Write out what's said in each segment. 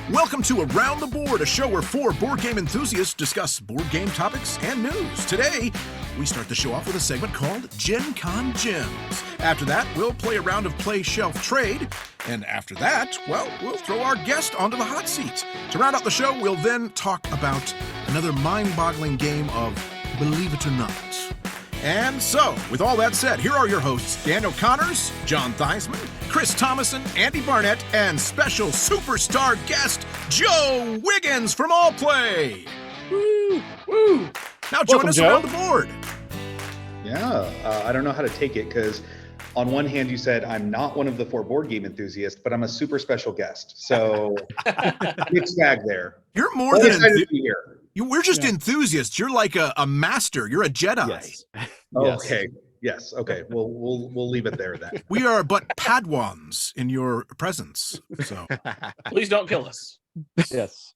Welcome to Around the Board, a show where four board game enthusiasts discuss board game topics and news. Today, we start the show off with a segment called Gen Con Gems. After that, we'll play a round of Play Shelf Trade. And after that, well, we'll throw our guest onto the hot seat. To round out the show, we'll then talk about another mind-boggling game of Believe It or Not. And so, with all that said, here are your hosts, Dan O'Connors, John Theismann, Chris Thomason, Andy Barnett, and special superstar guest, Joy Wiggins from Allplay. Woo! Woo! Now join us around the board. Yeah, I don't know how to take it because on one hand you said I'm not one of the four board game enthusiasts, but I'm a super special guest. So mixed bag there. You're more than excited to be here. We're just enthusiasts. You're like a master. You're a Jedi. Yes. Okay. Yes. Okay. We'll leave it there then. We are but Padwans in your presence. So please don't kill us. Yes.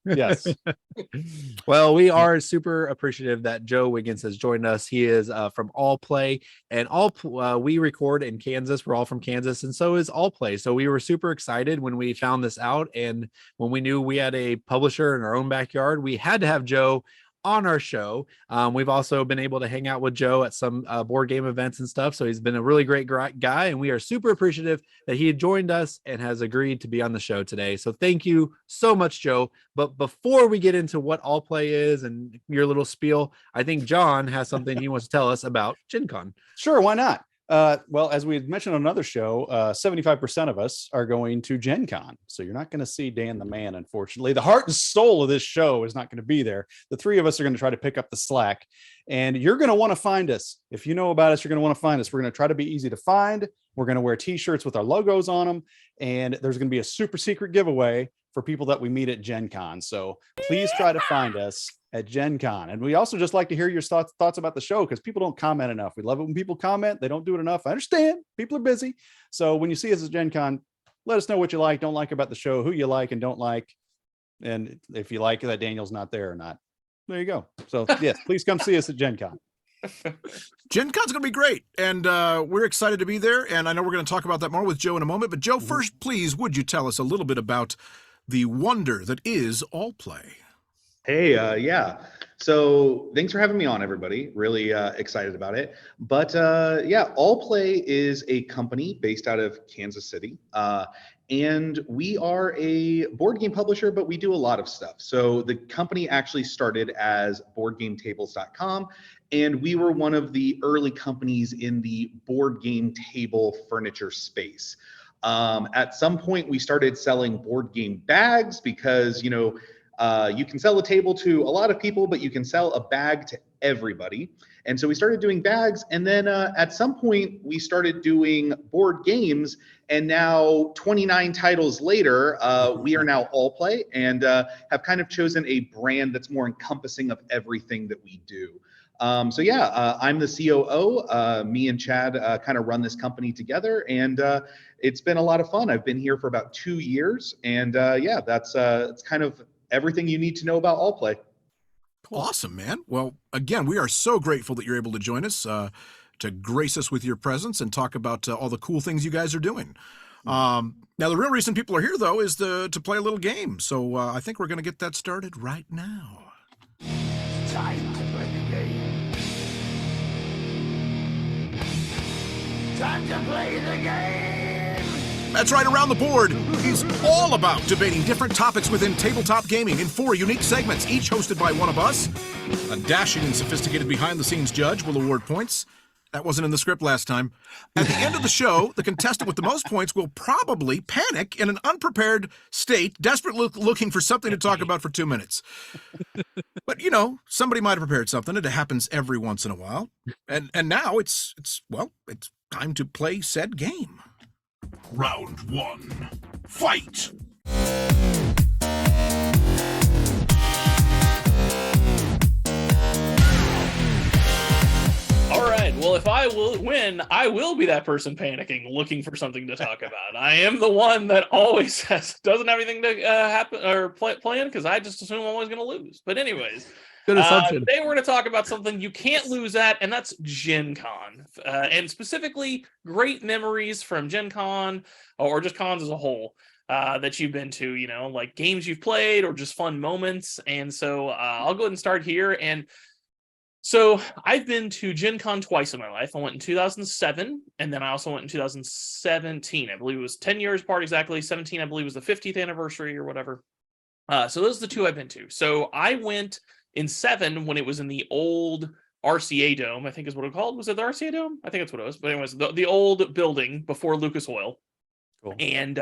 Well, we are super appreciative that Joy Wiggins has joined us. He is from Allplay, and we record in Kansas. We're all from Kansas, and so is Allplay. So we were super excited when we found this out, and when we knew we had a publisher in our own backyard, we had to have Joe on our show. We've also been able to hang out with Joe at some board game events and stuff. So he's been a really great guy, and we are super appreciative that he had joined us and has agreed to be on the show today. So thank you so much, Joe. But before we get into what Allplay is and your little spiel, I think John has something he wants to tell us about Gen Con. Sure, why not? Well, as we had mentioned on another show, 75% of us are going to Gen Con. So you're not going to see Dan the Man, unfortunately. The heart and soul of this show is not going to be there. The three of us are going to try to pick up the slack. And you're going to want to find us. If you know about us, you're going to want to find us. We're going to try to be easy to find. We're going to wear t-shirts with our logos on them. And there's going to be a super secret giveaway for people that we meet at Gen Con. So please try to find us at Gen Con. And we also just like to hear your thoughts about the show, because people don't comment enough. We love it when people comment. They don't do it enough. I understand people are busy. So when you see us at Gen Con, let us know what you like, don't like about the show, who you like and don't like. And if you like that Daniel's not there or not, there you go. So yes, please come see us at Gen Con. Gen Con's going to be great, and we're excited to be there. And I know we're going to talk about that more with Joe in a moment. But Joe, first, please, would you tell us a little bit about the wonder that is Allplay? Hey, yeah. So thanks for having me on, everybody. Really excited about it. But yeah, Allplay is a company based out of Kansas City. And we are a board game publisher, but we do a lot of stuff. So the company actually started as boardgametables.com, and we were one of the early companies in the board game table furniture space. At some point, we started selling board game bags because, you can sell a table to a lot of people, but you can sell a bag to everybody. And so we started doing bags. And then at some point, we started doing board games. And now 29 titles later, we are now Allplay and have kind of chosen a brand that's more encompassing of everything that we do. So yeah, I'm the COO. Me and Chad kind of run this company together, and it's been a lot of fun. I've been here for about 2 years, and yeah, it's kind of everything you need to know about Allplay. Awesome, man. Well, again, we are so grateful that you're able to join us, to grace us with your presence and talk about all the cool things you guys are doing. Now, the real reason people are here, though, is to play a little game. So I think we're going to get that started right now. It's time to play the game. Time to play the game. That's right, Around the Board is all about debating different topics within tabletop gaming in 4 unique segments, each hosted by one of us. A dashing and sophisticated behind-the-scenes judge will award points. That wasn't in the script last time. At the end of the show, the contestant with the most points will probably panic in an unprepared state, desperately looking for something to talk about for 2 minutes. But, somebody might have prepared something. It happens every once in a while. And now it's time to play said game. Round 1. Fight! All right. Well, if I will win, I will be that person panicking, looking for something to talk about. I am the one that always doesn't have anything to happen or plan because I just assume I'm always going to lose. But anyways, Good assumption. Today we're going to talk about something you can't lose at, and that's Gen Con. And specifically, great memories from Gen Con, or just cons as a whole, that you've been to, like games you've played or just fun moments. And so I'll go ahead and start here. And so I've been to Gen Con twice in my life. I went in 2007, and then I also went in 2017. I believe it was 10 years apart exactly. 17, I believe, was the 50th anniversary or whatever. So those are the two I've been to. So I went in 7 when it was in the old RCA Dome, I think is what it was called. Was it the RCA Dome? I think that's what it was. But anyways, the old building before Lucas Oil. Cool. And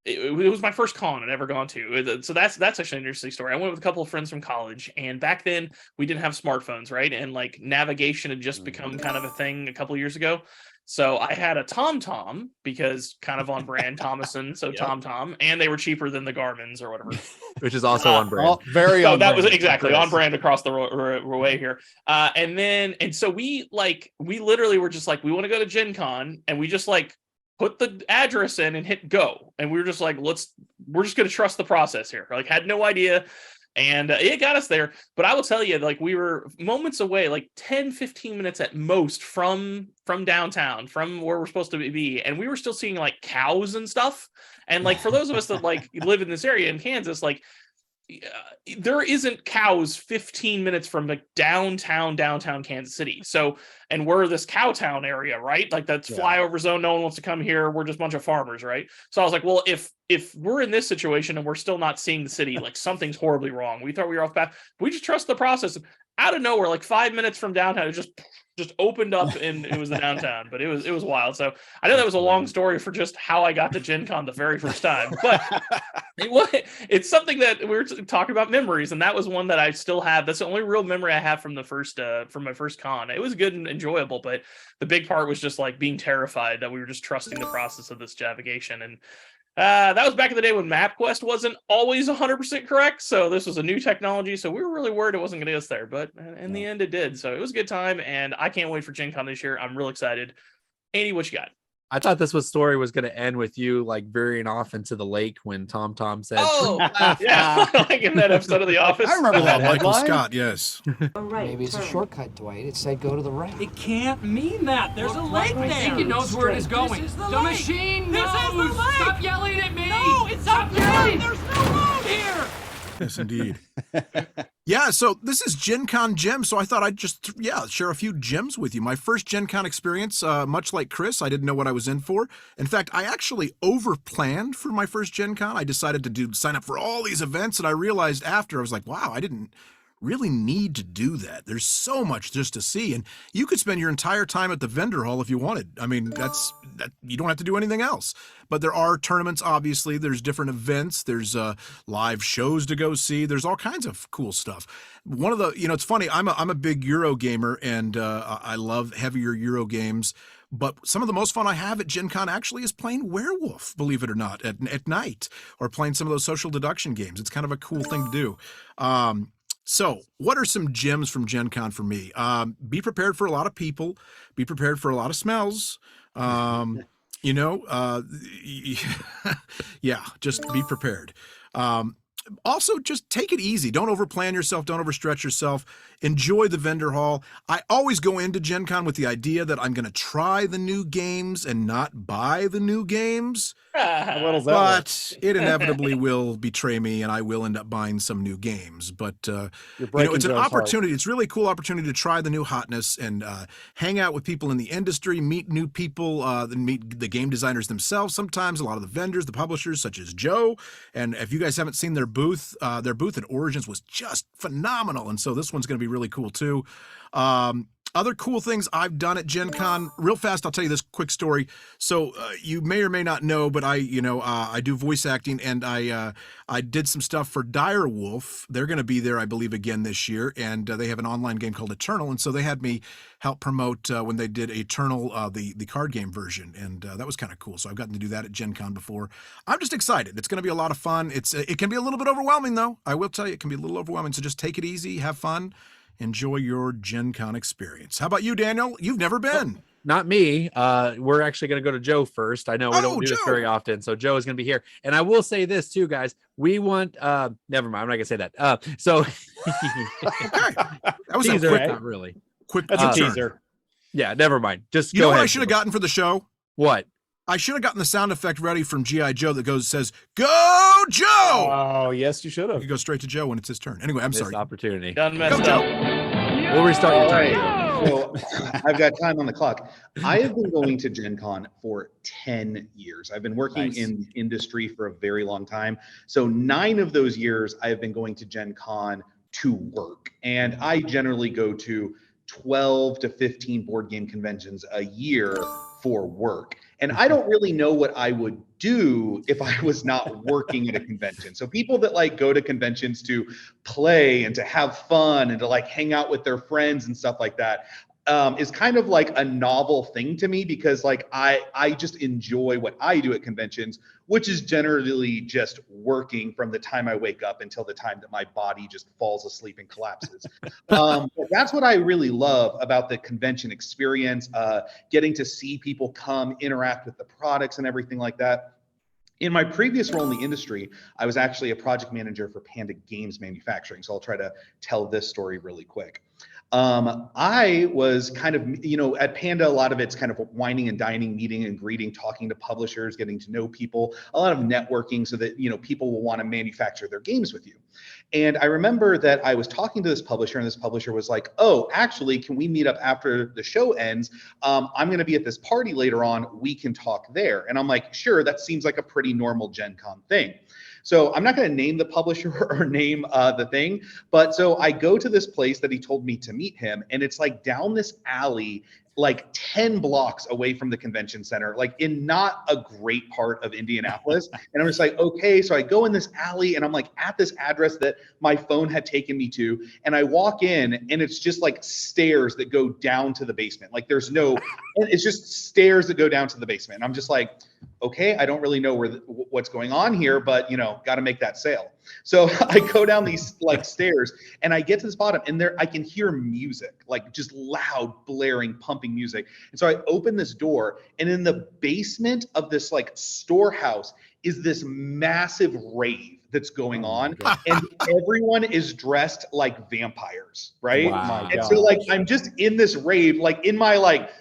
it was my first con I'd ever gone to. So that's actually an interesting story. I went with a couple of friends from college, and back then we didn't have smartphones, right? And like navigation had just become kind of a thing a couple of years ago. So I had a TomTom because kind of on brand, Thomason, so TomTom, and they were cheaper than the Garmin's or whatever. Which is also on brand. Very so on that brand. was exactly on brand across the way here. And so we literally were just like, we want to go to Gen Con, and we just like put the address in and hit go. And we were just like, we're just going to trust the process here. Like, had no idea. And it got us there. But I will tell you, like, we were moments away, like 10, 15 minutes at most from downtown, from where we're supposed to be. And we were still seeing like cows and stuff. And like, for those of us that like live in this area in Kansas, like there isn't cows 15 minutes from like downtown Kansas City. So, and we're this cow town area, right? Like that's flyover zone. No one wants to come here. We're just a bunch of farmers, right? So I was like, well, if we're in this situation and we're still not seeing the city, like something's horribly wrong. We thought we were off path. We just trust the process. Out of nowhere, like 5 minutes from downtown, it just opened up and it was the downtown. But it was wild. So I know that was a long story for just how I got to Gen Con the very first time, but it's something that we were talking about memories, and that was one that I still have. That's the only real memory I have from my first con. It was good and enjoyable, but the big part was just like being terrified that we were just trusting the process of this navigation. And that was back in the day when MapQuest wasn't always 100% correct. So this was a new technology. So we were really worried it wasn't going to get us there. But in the end, it did. So it was a good time. And I can't wait for Gen Con this year. I'm real excited. Andy, what you got? I thought this story was going to end with you like veering off into the lake when TomTom said, "Oh, yeah," like in that episode of The Office. I remember that Michael headline. Scott, yes. Maybe it's a shortcut, Dwight. It said go to the right. It can't mean that. There's a lake there. I think it knows where it is going. This is The machine knows. This is the lake. Stop yelling at me. No, it's Stop up yelling. there. There's no road here. Yes, indeed. Yeah, so this is Gen Con Gems, so I thought I'd just, share a few gems with you. My first Gen Con experience, much like Chris, I didn't know what I was in for. In fact, I actually over-planned for my first Gen Con. I decided to sign up for all these events, and I realized after, I was like, wow, I didn't really need to do that. There's so much just to see, and you could spend your entire time at the vendor hall if you wanted. I mean, that you don't have to do anything else. But there are tournaments, obviously. There's different events. There's live shows to go see. There's all kinds of cool stuff. One of the, it's funny. I'm a big Euro gamer, and I love heavier Euro games. But some of the most fun I have at Gen Con actually is playing Werewolf, believe it or not, at night, or playing some of those social deduction games. It's kind of a cool thing to do. So what are some gems from Gen Con for me? Be prepared for a lot of people. Be prepared for a lot of smells. Just be prepared. Also, just take it easy. Don't overplan yourself. Don't overstretch yourself. Enjoy the vendor hall. I always go into Gen Con with the idea that I'm going to try the new games and not buy the new games. But it inevitably will betray me, and I will end up buying some new games. But it's an opportunity. It's a really cool opportunity to try the new hotness and hang out with people in the industry, meet new people, meet the game designers themselves. Sometimes a lot of the vendors, the publishers, such as Joe. And if you guys haven't seen their booth at Origins was just phenomenal. And so this one's going to be really cool too. Other cool things I've done at Gen Con, real fast, I'll tell you this quick story. So you may or may not know, but I do voice acting, and I did some stuff for Direwolf. They're going to be there, I believe, again this year, and they have an online game called Eternal, and so they had me help promote when they did Eternal, the card game version, and that was kind of cool. So I've gotten to do that at Gen Con before. I'm just excited. It's going to be a lot of fun. It can be a little bit overwhelming, though. I will tell you, it can be a little overwhelming, so just take it easy, have fun. Enjoy your Gen Con experience. How about you, Daniel? You've never been. not me. We're actually going to go to Joe first. I know we don't do this very often, so Joe is going to be here. And I will say this too, guys. We want. Never mind. I'm not going to say that. So Okay. That was teaser, a quick, not really. quick. That's a turn. teaser. Yeah, never mind. Just You go know what ahead. I should have gotten for the show? What? I should have gotten the sound effect ready from G.I. Joe that says, "Go Joe!" Oh, yes, you should You have. could go straight to Joe when it's his turn. Anyway, I'm Missed sorry. opportunity. Done Go messed Joe. up. We'll restart your All time. right. Joe. So I've got time on the clock. I have been going to Gen Con for 10 years. I've been working Nice. in the industry for a very long time. So 9 of those years I have been going to Gen Con to work. And I generally go to 12 to 15 board game conventions a year for work. And I don't really know what I would do if I was not working at a convention. So people that like go to conventions to play and to have fun and to like hang out with their friends and stuff like that is kind of like a novel thing to me, because like I just enjoy what I do at conventions, which is generally just working from the time I wake up until the time that my body just falls asleep and collapses. But that's what I really love about the convention experience, getting to see people come interact with the products and everything like that. In my previous role in the industry, I was actually a project manager for Panda Games Manufacturing. So I'll try to tell this story really quick. I was kind of, at Panda, a lot of it's kind of whining and dining, meeting and greeting, talking to publishers, getting to know people, a lot of networking so that, people will want to manufacture their games with you. And I remember that I was talking to this publisher, and this publisher was like, "Oh, actually, can we meet up after the show ends? I'm going to be at this party later on. We can talk there." And I'm like, "Sure, that seems like a pretty normal Gen Con thing." So I'm not going to name the publisher or name the thing, but so I go to this place that he told me to meet him, and it's like down this alley, like 10 blocks away from the convention center, like in not a great part of Indianapolis. And I'm just like, okay. So I go in this alley, and I'm like at this address that my phone had taken me to. And I walk in, and it's just like stairs that go down to the basement. Like there's no, it's just stairs that go down to the basement. And I'm just like, okay, I don't really know what's going on here, but got to make that sale. So I go down these like stairs, and I get to this bottom, and there I can hear music, like just loud, blaring, pumping music. And so I open this door, and in the basement of this like storehouse is this massive rave that's going on, and everyone is dressed like vampires, right? Wow. And so like I'm just in this rave, like in my like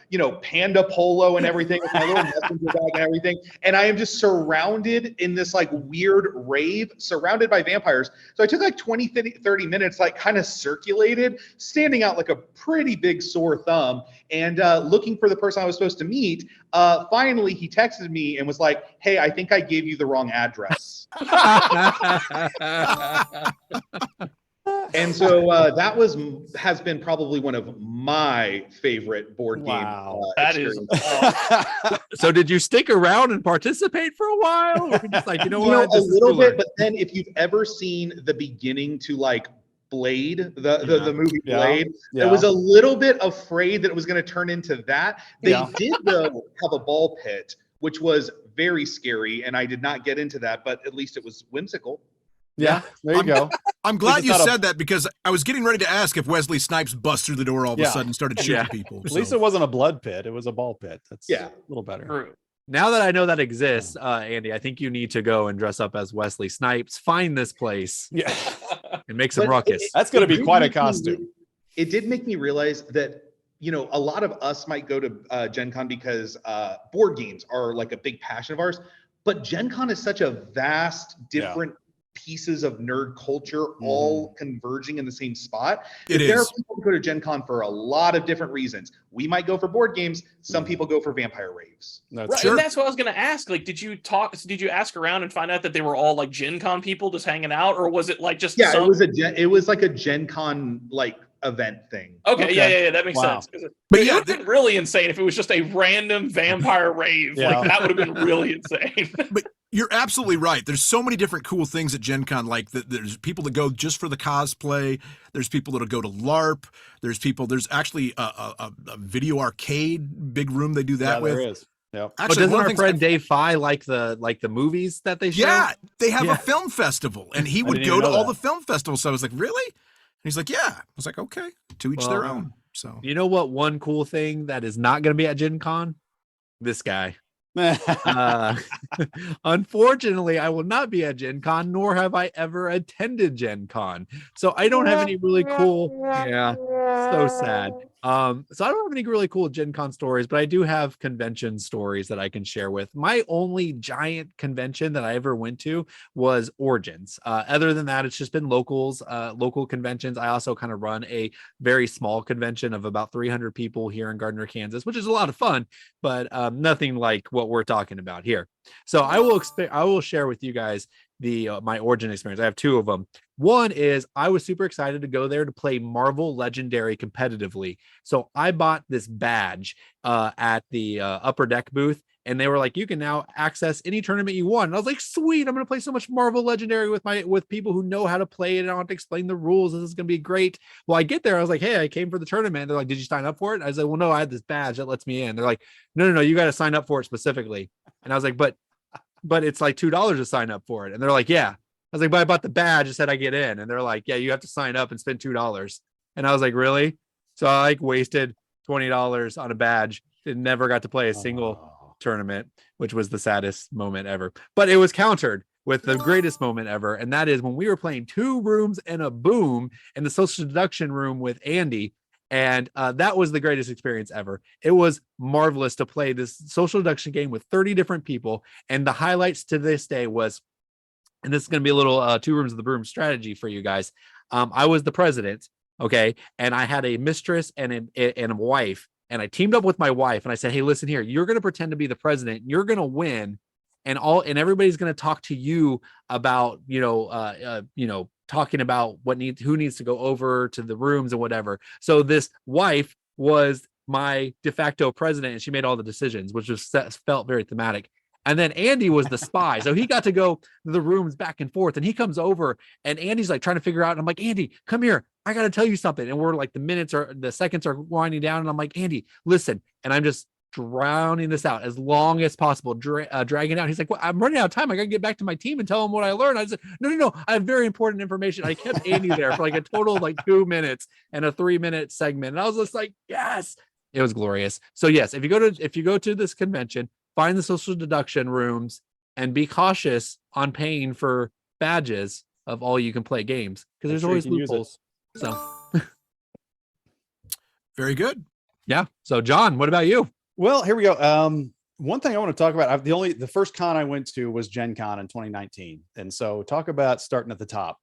Panda polo and everything, with my little messenger bag and everything, and I am just surrounded in this like weird rave, surrounded by vampires. So I took like 30 minutes, like kind of circulated, standing out like a pretty big sore thumb, and looking for the person I was supposed to meet. Finally, he texted me and was like, "Hey, I think I gave you the wrong address." And so that has been probably one of my favorite board game That is experiences. So did you stick around and participate for a while? Or just like, what? A little bit, but then if you've ever seen the beginning to like Blade, the movie Blade, I was a little bit afraid that it was going to turn into that. They did though have a ball pit, which was very scary, and I did not get into that, but at least it was whimsical. Yeah, there you go. I'm glad you said that, because I was getting ready to ask if Wesley Snipes bust through the door all of a sudden and started shooting people. At least it wasn't a blood pit; it was a ball pit. That's a little better. True. Now that I know that exists, Andy, I think you need to go and dress up as Wesley Snipes, find this place, and make some ruckus. That's going to be quite a costume. It did make me realize that a lot of us might go to Gen Con because board games are like a big passion of ours, but Gen Con is such a vast, different pieces of nerd culture all converging in the same spot. There are people who go to Gen Con for a lot of different reasons. We might go for board games. Some people go for vampire raves. Right, and that's what I was going to ask. Like, did you ask around and find out that they were all like Gen Con people just hanging out, or was it like just it was like a Gen Con like event thing. Okay. Yeah, that makes sense. But it would have been really insane if it was just a random vampire rave. Like that would have been really insane. But you're absolutely right. There's so many different cool things at Gen Con. Like there's people that go just for the cosplay. There's people that'll go to LARP. There's actually a video arcade, big room they do that with. There is. Yeah. Actually, doesn't our friend Dave Fye like the movies that they show? Yeah, they have a film festival, and he would go to all the film festivals. So I was like, really? And he's like, yeah. I was like, okay, to each their own. So You know what? One cool thing that is not going to be at Gen Con? This guy. uh, Unfortunately, I will not be at Gen Con, nor have I ever attended Gen Con. So I don't have any really cool, yeah, so sad. So I don't have any really cool Gen Con stories, but I do have convention stories that I can share with. My only giant convention that I ever went to was Origins. Other than that, it's just been local conventions. I also kind of run a very small convention of about 300 people here in Gardner, Kansas, which is a lot of fun, but nothing like what we're talking about here. So I will share with you guys my Origin experience. I have two of them. One is I was super excited to go there to play Marvel Legendary competitively. So I bought this badge at the upper deck booth, and they were like, you can now access any tournament you want. And I was like, sweet, I'm going to play so much Marvel Legendary with people who know how to play it. I don't have to explain the rules. This is going to be great. Well, I get there. I was like, hey, I came for the tournament. They're like, did you sign up for it? I was like, well, no, I had this badge that lets me in. They're like, no, you got to sign up for it specifically. And I was like, but it's like $2 to sign up for it. And they're like, yeah. I was like, but I bought the badge. It said I get in. And they're like, yeah, you have to sign up and spend $2. And I was like, really? So I like wasted $20 on a badge and never got to play a single tournament, which was the saddest moment ever. But it was countered with the greatest moment ever. And that is when we were playing 2 rooms and a boom in the social deduction room with Andy. And that was the greatest experience ever. It was marvelous to play this social deduction game with 30 different people. And the highlights to this day was, and this is going to be a little 2 rooms of the broom strategy for you guys. I was the president. Okay. And I had a mistress and a wife, and I teamed up with my wife and I said, hey, listen here, you're going to pretend to be the president. You're going to win. And everybody's going to talk to you about, talking about who needs to go over to the rooms and whatever. So this wife was my de facto president, and she made all the decisions, which felt very thematic. And then Andy was the spy. So he got to go to the rooms back and forth, and he comes over and Andy's like trying to figure out. And I'm like, Andy, come here. I got to tell you something. And we're like, the seconds are winding down. And I'm like, Andy, listen. And I'm just drowning this out as long as possible, dragging out. He's like, well, I'm running out of time. I got to get back to my team and tell them what I learned. I said, no, I have very important information. I kept Andy there for like a total of like 2 minutes and a 3-minute segment. And I was just like, yes, it was glorious. So yes, if you go to this convention, find the social deduction rooms and be cautious on paying for badges of all you can play games, because there's always loopholes. So very good. Yeah. So John, what about you? Well, here we go. One thing I want to talk about, the first con I went to was Gen Con in 2019. And so talk about starting at the top.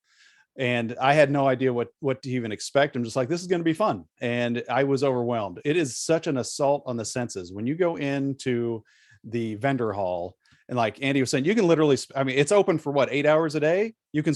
And I had no idea what to even expect. I'm just like, this is going to be fun. And I was overwhelmed. It is such an assault on the senses. When you go into the vendor hall, and like Andy was saying, you can literally, it's open for 8 hours a day. You can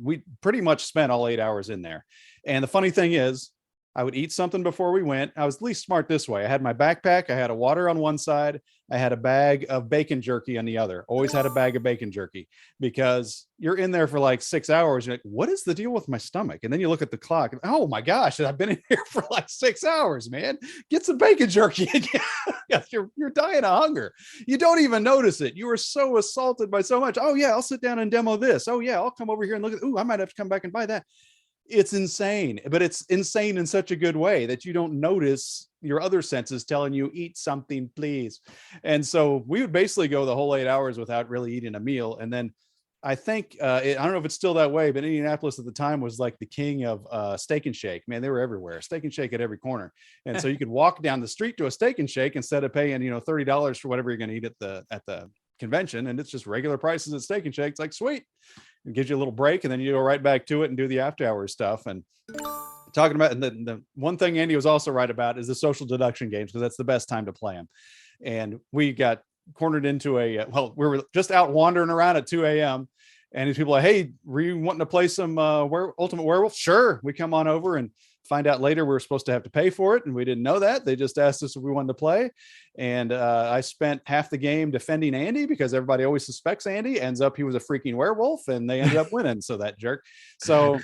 we pretty much spent all 8 hours in there. And the funny thing is, I would eat something before we went. I was at least smart this way. I had my backpack. I had a water on one side. I had a bag of bacon jerky on the other. Always had a bag of bacon jerky, because you're in there for like 6 hours. You're like, what is the deal with my stomach? And then you look at the clock. And, oh my gosh, I've been in here for like 6 hours, man. Get some bacon jerky. You're dying of hunger. You don't even notice it. You were so assaulted by so much. Oh yeah, I'll sit down and demo this. Oh yeah, I'll come over here and look at, I might have to come back and buy that. It's insane, but it's insane in such a good way that you don't notice your other senses telling you, eat something, please. And so we would basically go the whole 8 hours without really eating a meal. And then I think, I don't know if it's still that way, but Indianapolis at the time was like the king of Steak and Shake. Man, they were everywhere. Steak and Shake at every corner. And so you could walk down the street to a Steak and Shake instead of paying, $30 for whatever you're going to eat at the convention. And it's just regular prices at Steak and Shake. It's like, sweet. It gives you a little break, and then you go right back to it and do the after hours stuff. And talking about, and the one thing Andy was also right about is the social deduction games, because that's the best time to play them. And we got cornered into we were just out wandering around at 2 a.m. and these people are like, hey, were you wanting to play some Ultimate Werewolf? Sure. We come on over and find out later we're supposed to have to pay for it. And we didn't know that. They just asked us if we wanted to play. And I spent half the game defending Andy, because everybody always suspects Andy. Ends up he was a freaking werewolf, and they ended up winning. So that jerk. So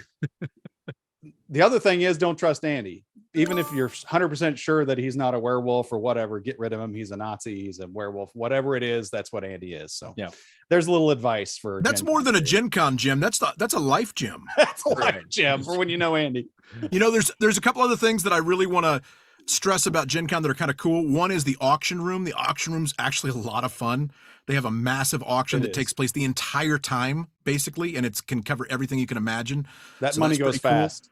the other thing is, don't trust Andy. even if you're 100% sure that he's not a werewolf or whatever, get rid of him. He's a Nazi, he's a werewolf, whatever it is, that's what Andy is. So yeah, there's a little advice for That's Gen more Con than a for you. Gen Con gym. That's a life gym. That's a life gym for when you know Andy. You know, there's a couple other things that I really want to stress about Gen Con that are kind of cool. One is the auction room. The auction room's actually a lot of fun. They have a massive auction that takes place the entire time, basically, and it can cover everything you can imagine. That So money that's goes pretty cool. fast.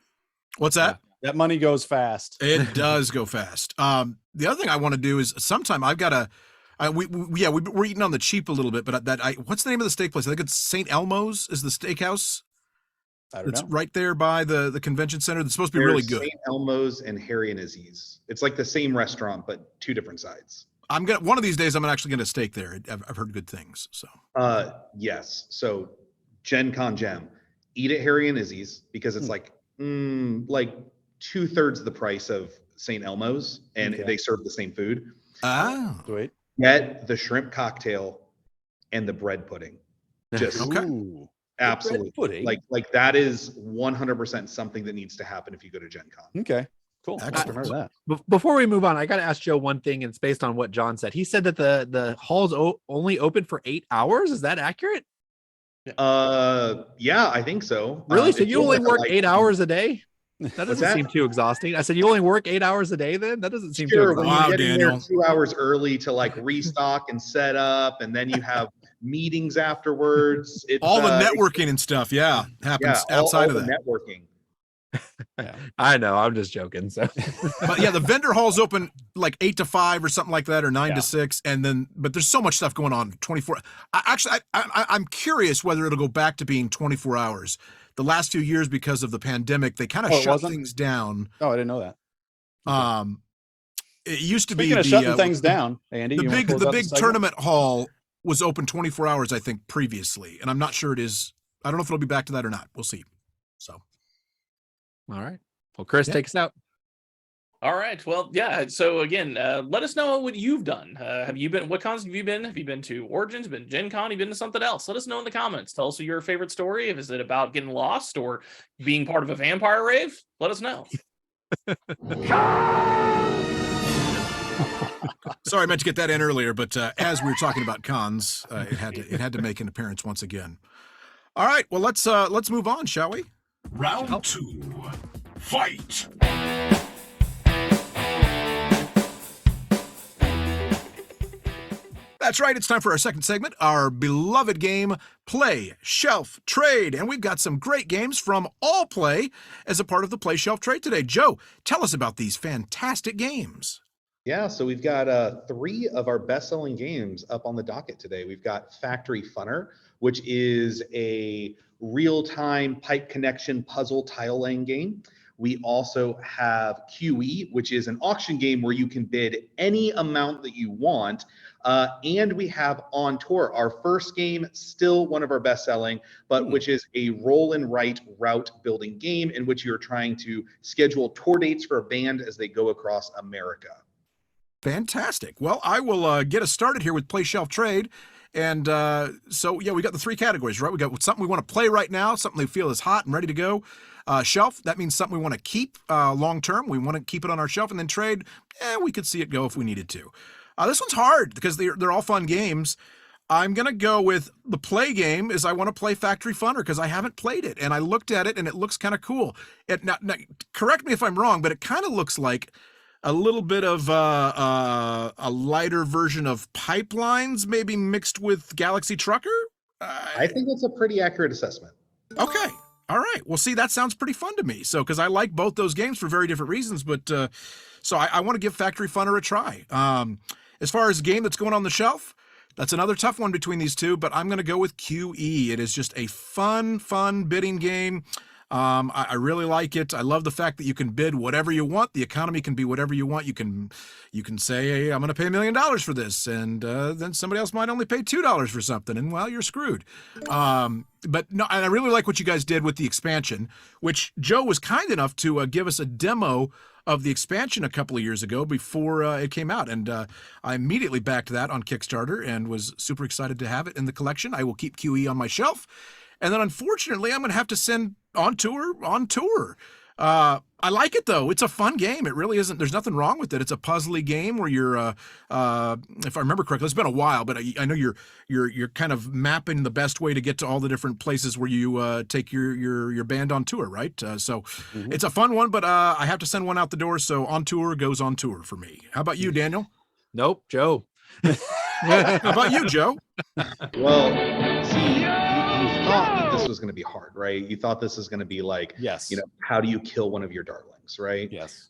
What's that? That money goes fast. It does go fast. The other thing I want to do is sometime I've got to. We're eating on the cheap a little bit, but what's the name of the steak place? I think it's St. Elmo's is the steakhouse. I don't It's know. right there by the convention center. It's supposed to be really good. St. Elmo's and Harry and Izzy's. It's like the same restaurant, but two different sides. One of these days I'm actually going to steak there. I've heard good things. So Yes. So Gen Con Gem, eat at Harry and Izzy's because it's like 2/3 the price of St. Elmo's, and Okay. they serve the same food. Sweet. Get the shrimp cocktail and the bread pudding. Just Okay. Ooh. absolutely pudding. Like that is 100% something that needs to happen if you go to Gen Con. Okay. Cool. Excellent. I'll have to remember that. Before we move on, I got to ask Joe one thing, and it's based on what John said. He said that the hall's only open for 8 hours. Is that accurate? Yeah, I think so. Really? So it you feels only like a work light- 8 hours a day? That doesn't that? seem too exhausting. I said you only work 8 hours a day. Then that doesn't seem Sure, too when exhausting. you get in Daniel. there 2 hours early to like restock and set up, and then you have meetings afterwards. It's all the networking and stuff, happens outside all of the that. networking. I know. I'm just joking. So, But yeah, the vendor hall's open like 8 to 5 or something like that, or 9 to 6, and then but there's so much stuff going on 24. I'm curious whether it'll go back to being 24 hours. The last few years, because of the pandemic, they kind of Oh, it shut wasn't? things down. Oh, I didn't know that. It used to Speaking be of shutting things down, Andy, The you wanna big close the out big segment? tournament hall was open 24 hours, I think, previously, and I'm not sure it is. I don't know if it'll be back to that or not. We'll see. So, all right. Well, Chris, take us out. All right. Well, yeah. So again, let us know what you've done. What cons have you been? Have you been to Origins, been Gen Con, you been to something else? Let us know in the comments. Tell us your favorite story. If is it about getting lost or being part of a vampire rave? Let us know. sorry, I meant to get that in earlier, but as we were talking about cons, it had to make an appearance once again. All right. Well, let's move on, shall we? Round 2. Fight! That's right. It's time for our second segment, our beloved game, Play Shelf Trade. And we've got some great games from Allplay as a part of the Play Shelf Trade today. Joe, tell us about these fantastic games. Yeah, so we've got 3 of our best-selling games up on the docket today. We've got Factory Funner, which is a real-time pipe connection puzzle tile laying game. We also have QE, which is an auction game where you can bid any amount that you want. And we have On Tour, our first game, still one of our best-selling, but which is a roll and write route building game in which you're trying to schedule tour dates for a band as they go across America. Fantastic. Well, I will get us started here with Play Shelf Trade. And so, yeah, we got the 3 categories, right? We got something we want to play right now, something we feel is hot and ready to go. Shelf, that means something we want to keep long-term. We want to keep it on our shelf. And then trade, we could see it go if we needed to. This one's hard because they're all fun games. I'm going to go with the play game is I want to play Factory Funner because I haven't played it. And I looked at it and it looks kind of cool. Now, correct me if I'm wrong, but it kind of looks like a little bit of a lighter version of Pipelines, maybe mixed with Galaxy Trucker. I think that's a pretty accurate assessment. Okay. All right. Well, see, that sounds pretty fun to me. So, because I like both those games for very different reasons, but so I want to give Factory Funner a try. As far as a game that's going on the shelf, that's another tough one between these two, but I'm going to go with QE. It is just a fun bidding game. I really like it. I love the fact that you can bid whatever you want. The economy can be whatever you want. You can say, hey, I'm going to pay $1 million for this. And then somebody else might only pay $2 for something. And well, you're screwed. But no, and I really like what you guys did with the expansion, which Joe was kind enough to give us a demo of the expansion a couple of years ago before it came out. And I immediately backed that on Kickstarter and was super excited to have it in the collection. I will keep QE on my shelf. And then unfortunately, I'm going to have to send On Tour. I like it though. It's a fun game. It really isn't. There's nothing wrong with it. It's a puzzly game where you're, if I remember correctly, it's been a while, but I know you're kind of mapping the best way to get to all the different places where you take your band on tour, right? So it's a fun one, but I have to send one out the door. So On Tour goes On Tour for me. How about you, Daniel? Nope, Joe. How about you, Joe? Well, see, you thought that this was going to be hard, right? You thought this is going to be like, Yes. how do you kill one of your darlings, right? Yes.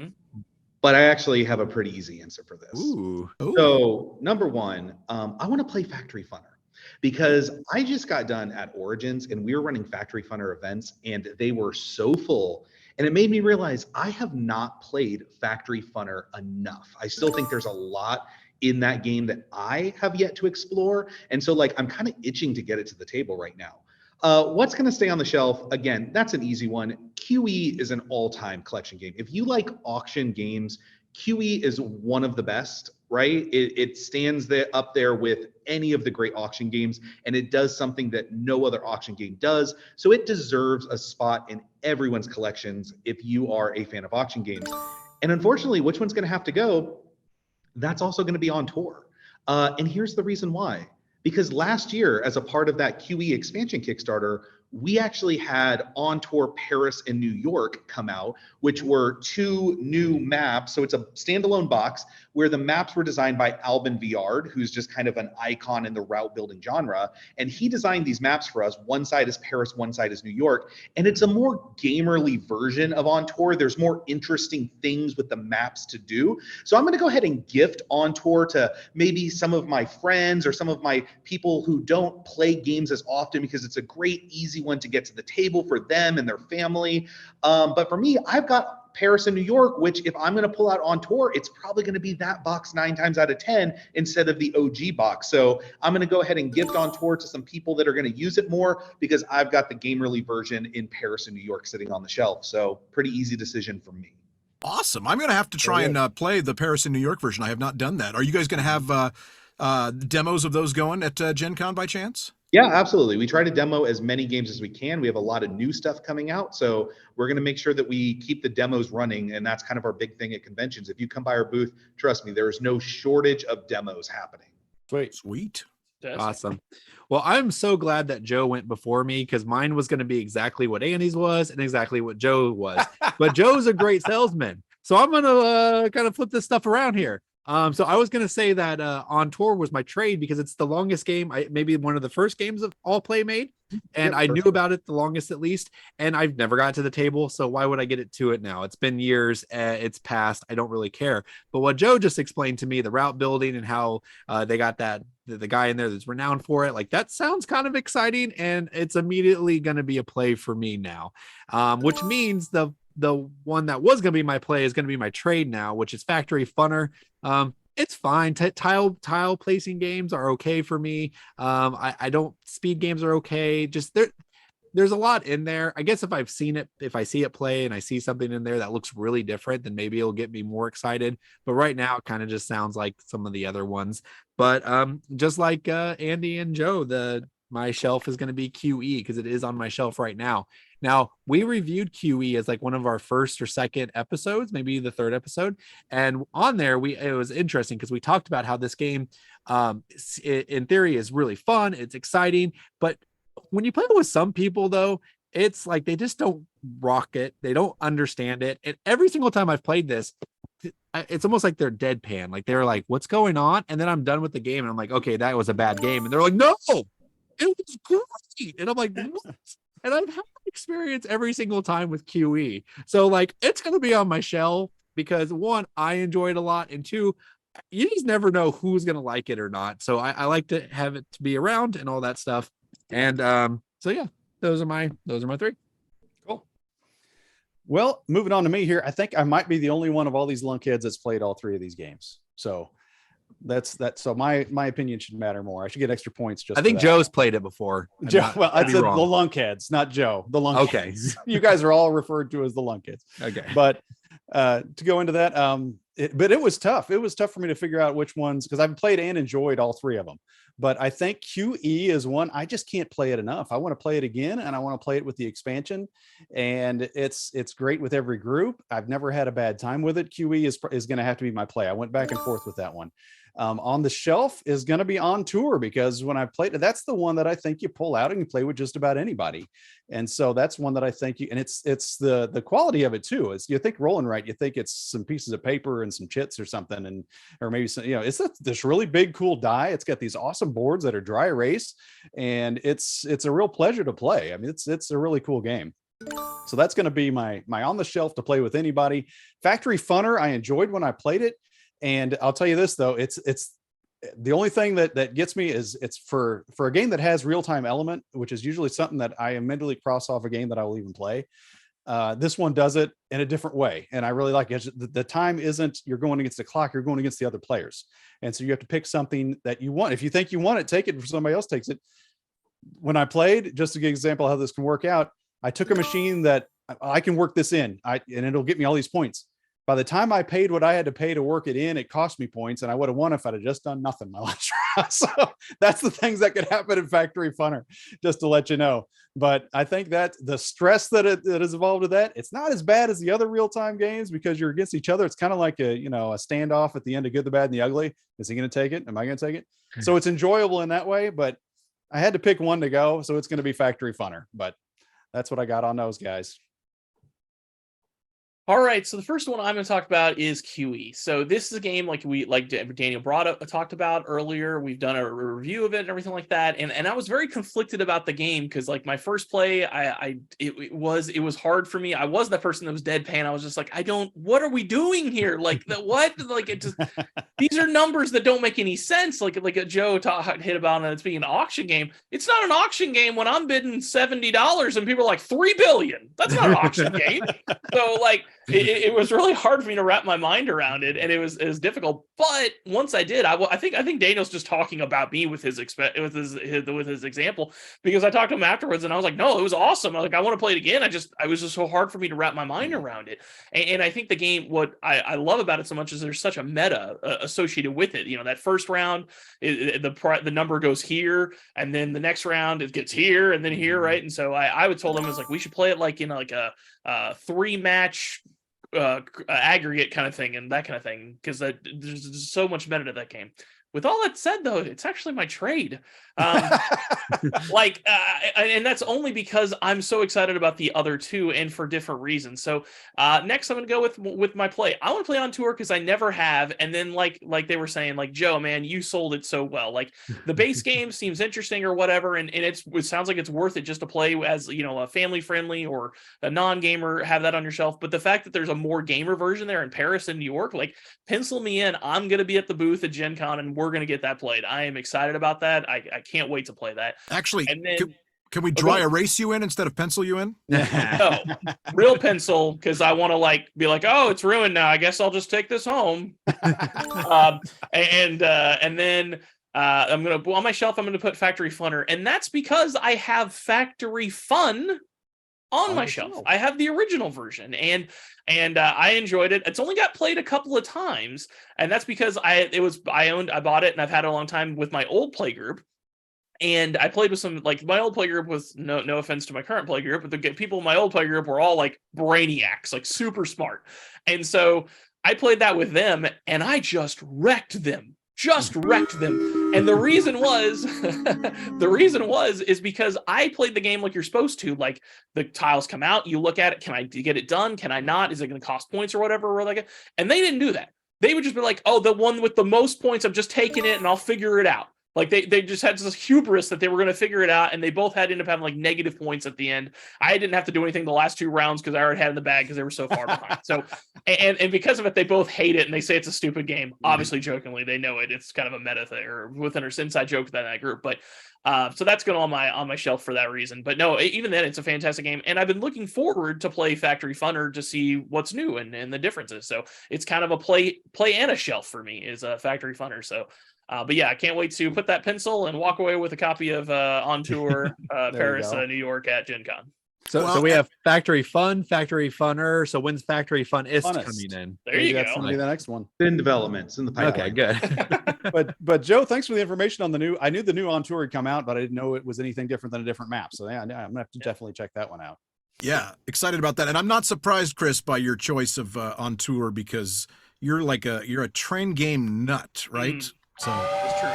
But I actually have a pretty easy answer for this. Ooh. So number one, I want to play Factory Funner because I just got done at Origins and we were running Factory Funner events and they were so full. And it made me realize I have not played Factory Funner enough. I still think there's a lot in that game that I have yet to explore. And so I'm kind of itching to get it to the table right now. What's going to stay on the shelf? Again, that's an easy one. QE is an all-time collection game. If you like auction games, QE is one of the best, right? It stands up there with any of the great auction games, and it does something that no other auction game does. So it deserves a spot in everyone's collections if you are a fan of auction games. And unfortunately, which one's going to have to go? That's also going to be On Tour. And here's the reason why. Because last year, as a part of that QE expansion Kickstarter, we actually had On Tour Paris and New York come out, which were two new maps. So it's a standalone box where the maps were designed by Albin Viard, who's just kind of an icon in the route building genre. And he designed these maps for us. One side is Paris, one side is New York. And it's a more gamerly version of On Tour. There's more interesting things with the maps to do. So I'm going to go ahead and gift On Tour to maybe some of my friends or some of my people who don't play games as often, because it's a great, easy one to get to the table for them and their family. But for me, I've got Paris and New York, which if I'm going to pull out On Tour, it's probably going to be that box 9 times out of 10 instead of the OG box. So I'm going to go ahead and gift On Tour to some people that are going to use it more, because I've got the gamerly version in Paris and New York sitting on the shelf. So pretty easy decision for me. Awesome. I'm going to have to try and play the Paris and New York version. I have not done that. Are you guys going to have demos of those going at Gen Con by chance? Yeah, absolutely. We try to demo as many games as we can. We have a lot of new stuff coming out, so we're going to make sure that we keep the demos running, and that's kind of our big thing at conventions. If you come by our booth, trust me, there is no shortage of demos happening. Sweet. Awesome. Well, I'm so glad that Joe went before me, because mine was going to be exactly what Andy's was and exactly what Joe was. But Joe's a great salesman, so I'm going to kind of flip this stuff around here. So I was going to say that On Tour was my trade because it's the longest game, maybe one of the first games of Allplay made, and I knew about it the longest at least, and I've never got to the table, so why would I get it to it now? It's been years, it's past, I don't really care. But what Joe just explained to me, the route building and how they got the guy in there that's renowned for it, that sounds kind of exciting, and it's immediately going to be a play for me now, which means the one that was going to be my play is going to be my trade now, which is Factory Funner. It's fine. Tile placing games are okay for me. I don't, speed games are okay. Just there's a lot in there. I guess if I see it play and I see something in there that looks really different, then maybe it'll get me more excited. But right now it kind of just sounds like some of the other ones. But just like Andy and Joe, my shelf is going to be QE because it is on my shelf right now. Now, we reviewed QE as one of our first or second episodes, maybe the third episode. And on there, it was interesting because we talked about how this game, in theory, is really fun. It's exciting. But when you play it with some people, though, it's like they just don't rock it. They don't understand it. And every single time I've played this, it's almost like they're deadpan. They're like, what's going on? And then I'm done with the game. And I'm like, okay, that was a bad game. And they're like, no, it was great. And I'm like, what? And I've had experience every single time with QE. So it's going to be on my shelf because one, I enjoy it a lot. And two, you just never know who's going to like it or not. So I like to have it to be around and all that stuff. And so yeah, those are my three. Cool. Well, moving on to me here. I think I might be the only one of all these lunkheads that's played all three of these games. So that's so my opinion should matter more. I should get extra points. I think Joe's played it before. Joe, I said the lunkheads, not Joe. The lunkheads. Okay. You guys are all referred to as the lunkheads. Okay. But to go into that, but it was tough. It was tough for me to figure out which ones, because I've played and enjoyed all three of them. But I think QE is one I just can't play it enough. I want to play it again, and I want to play it with the expansion. And it's great with every group. I've never had a bad time with it. QE is going to have to be my play. I went back and forth with that one. On the shelf is going to be On Tour, because when I played it, that's the one that I think you pull out and you play with just about anybody. And so that's one that I think and it's the quality of it too. Is you think rolling right, you think it's some pieces of paper and some chits or something, or maybe some, it's this really big, cool die. It's got these awesome boards that are dry erase, and it's a real pleasure to play. I mean, it's a really cool game. So that's going to be my on the shelf to play with anybody. Factory Funner, I enjoyed when I played it. And I'll tell you this though, it's the only thing that gets me is it's for a game that has real-time element, which is usually something that I immediately cross off a game that I will even play. This one does it in a different way, and I really like it. The time isn't you're going against the clock, you're going against the other players, and so you have to pick something that you want. If you think you want it, take it. If somebody else takes it. When I played, just to give an example of how this can work out, I took a machine that I can work this in, and it'll get me all these points. By the time I paid what I had to pay to work it in, it cost me points, and I would have won if I'd have just done nothing my last round. So that's the things that could happen in Factory Funner, just to let you know. But I think that the stress that is involved with that, it's not as bad as the other real-time games, because you're against each other. It's kind of like a standoff at the end of Good, the Bad, and the Ugly. Is he going to take it? Am I going to take it? So it's enjoyable in that way, but I had to pick one to go, so it's going to be Factory Funner. But that's what I got on those guys. All right, so the first one I'm going to talk about is QE. So this is a game like Daniel talked about earlier. We've done a review of it and everything like that, and I was very conflicted about the game, because like my first play, it was hard for me. I was the person that was deadpan. I was just like, what are we doing here? Like what? Like it just these are numbers that don't make any sense. Like Joe hit about it, it's being an auction game. It's not an auction game when I'm bidding $70 and people are like $3 billion. That's not an auction game. So like. It was really hard for me to wrap my mind around it, and it was difficult. But once I did, I think Daniel's just talking about me with his example, because I talked to him afterwards, and I was like, no, it was awesome. I want to play it again. It was just so hard for me to wrap my mind around it. And I think the game, what I love about it so much is there's such a meta associated with it. That first round, the number goes here, and then the next round it gets here, and then here, right? And so I would told him, was like, we should play it like a 3-match aggregate kind of thing and that kind of thing, because there's so much meta to that game. With all that said, though, it's actually my trade. And that's only because I'm so excited about the other two, and for different reasons. So next, I'm going to go with my play. I want to play On Tour because I never have. And then like they were saying, like, Joe, man, you sold it so well. Like the base game seems interesting or whatever, and it sounds like it's worth it just to play as a family friendly or a non-gamer, have that on your shelf. But the fact that there's a more gamer version there in Paris and New York, like, pencil me in. I'm going to be at the booth at Gen Con, and we're going to get that played. I am excited about that. I can't wait to play that. Actually, and then, can we dry erase you in instead of pencil you in? No, real pencil, because I want to be like, oh, it's ruined now. I guess I'll just take this home. And then I'm gonna on my shelf. I'm gonna put Factory Funner, and that's because I have Factory Fun on my shelf. I have the original version, and I enjoyed it. It's only got played a couple of times, and that's because I bought it, and I've had it a long time with my old play group. And I played with some, like, my old play group was no offense to my current play group, but the people in my old play group were all like brainiacs, like super smart. And so I played that with them, and I just wrecked them. And the reason was is because I played the game like you're supposed to. Like, the tiles come out, you look at it, can I get it done? Can I not? Is it going to cost points or whatever? Or like, and they didn't do that. They would just be like, oh, the one with the most points, I'm just taking it and I'll figure it out. Like, they just had this hubris that they were going to figure it out, and they both had to end up having like negative points at the end. I didn't have to do anything the last 2 rounds because I already had it in the bag because they were so far behind. So, and because of it, they both hate it, and they say it's a stupid game. Obviously, jokingly, they know it. It's kind of a meta thing, or within our inside joke within that group. But so that's going on my shelf for that reason. But no, even then, it's a fantastic game, and I've been looking forward to play Factory Funner to see what's new and the differences. So it's kind of a play and a shelf for me, is a Factory Funner. So. But yeah, I can't wait to put that pencil and walk away with a copy of On Tour Paris, New York at Gen Con. So we have Factory Fun, Factory Funner. So when's Factory Funnest Funnest. coming in? There you That's go. gonna be the next one. In developments in the pipeline. Okay, good. But Joe, thanks for the information on the new. I knew the new On Tour had come out, but I didn't know it was anything different than a different map. So yeah, I'm gonna have to definitely check that one out. Yeah, excited about that. And I'm not surprised, Chris, by your choice of On Tour, because you're a train game nut, right? So That's true.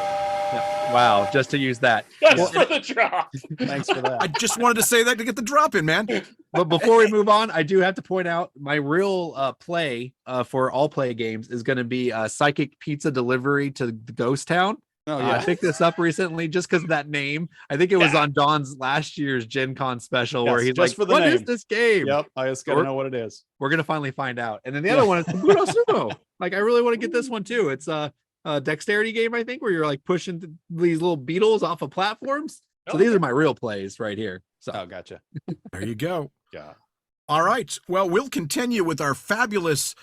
Wow, just to use that. Just for the drop. Thanks for that. I just wanted to say that to get the drop in, man. But before we move on, I do have to point out my real play for Allplay games is going to be Psychic Pizza Delivery to the Ghost Town. Oh I yeah. picked this up recently just because of that name. I think it was on Don's last year's Gen Con special where Yes, he's just like, for the "What is name." this game?" Yep. I just gotta know what it is. We're gonna finally find out. And then the other one is Kabuto Sumo. Like, I really want to get this one too. It's a dexterity game, I think, where you're like pushing these little beetles off of platforms. So these are my real plays right here. So Oh, gotcha. There you go. Yeah. All right. Well, we'll continue with our fabulous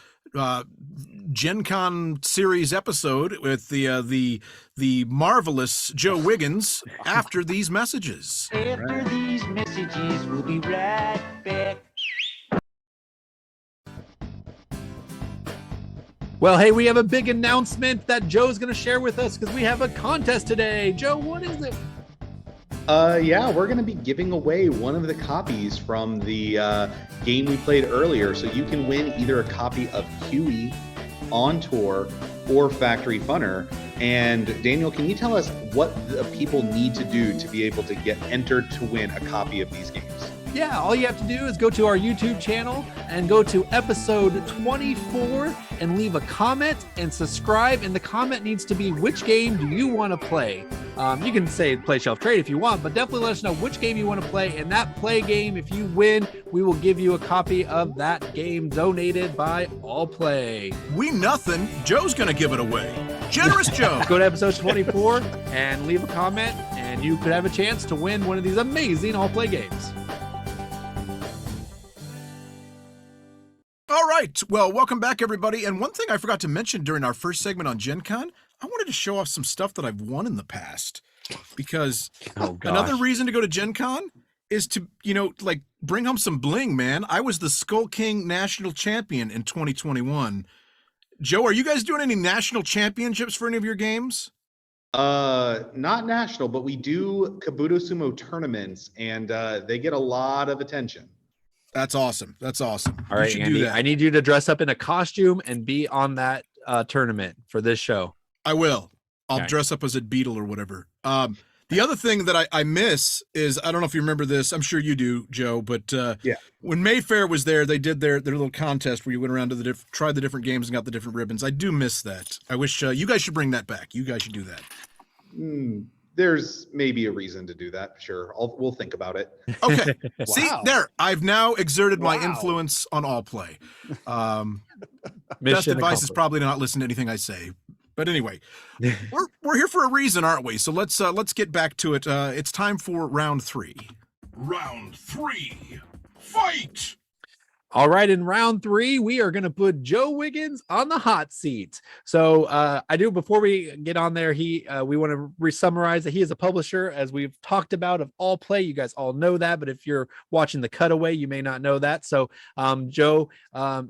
Gen Con series episode with the marvelous Joe Wiggins after these messages. After these messages, we'll be right back. Well, hey, we have a big announcement that Joe's going to share with us because we have a contest today. Joe, what is it? Yeah, we're going to be giving away one of the copies from the game we played earlier. So you can win either a copy of QE, On Tour, or Factory Funner. And Daniel, can you tell us what the people need to do to be able to get entered to win a copy of these games? Yeah, all you have to do is go to our YouTube channel and go to episode 24 and leave a comment and subscribe. And the comment needs to be, which game do you want to play? You can say Play Shelf Trade if you want, but definitely let us know which game you want to play. And that play game, if you win, we will give you a copy of that game donated by Allplay. We nothing. Joe's going to give it away. Generous Joe. Go to episode 24 and leave a comment, and you could have a chance to win one of these amazing Allplay games. All right. Well, welcome back, everybody. And one thing I forgot to mention during our first segment on Gen Con, I wanted to show off some stuff that I've won in the past, because another reason to go to Gen Con is to, like, bring home some bling, man. I was the Skull King National Champion in 2021. Joe, are you guys doing any national championships for any of your games? Not national, but we do Kabuto Sumo tournaments, and they get a lot of attention. That's awesome. That's awesome. All right, Andy, I need you to dress up in a costume and be on that tournament for this show. I will. I'll dress up as a beetle or whatever. The other thing that I miss is, I don't know if you remember this. I'm sure you do, Joe, but when Mayfair was there, they did their little contest where you went around to tried the different games and got the different ribbons. I do miss that. I wish you guys should bring that back. You guys should do that. There's maybe a reason to do that. Sure. We'll think about it. Okay. See, there. I've now exerted my influence on Allplay. Best advice is probably to not listen to anything I say. But anyway, we're here for a reason, aren't we? So let's get back to it. It's time for round 3. Round 3. Fight! All right, in round 3, we are going to put Joe Wiggins on the hot seat. So before we get on there, we want to re-summarize that he is a publisher, as we've talked about, of Allplay. You guys all know that, but if you're watching the cutaway, you may not know that. So Joe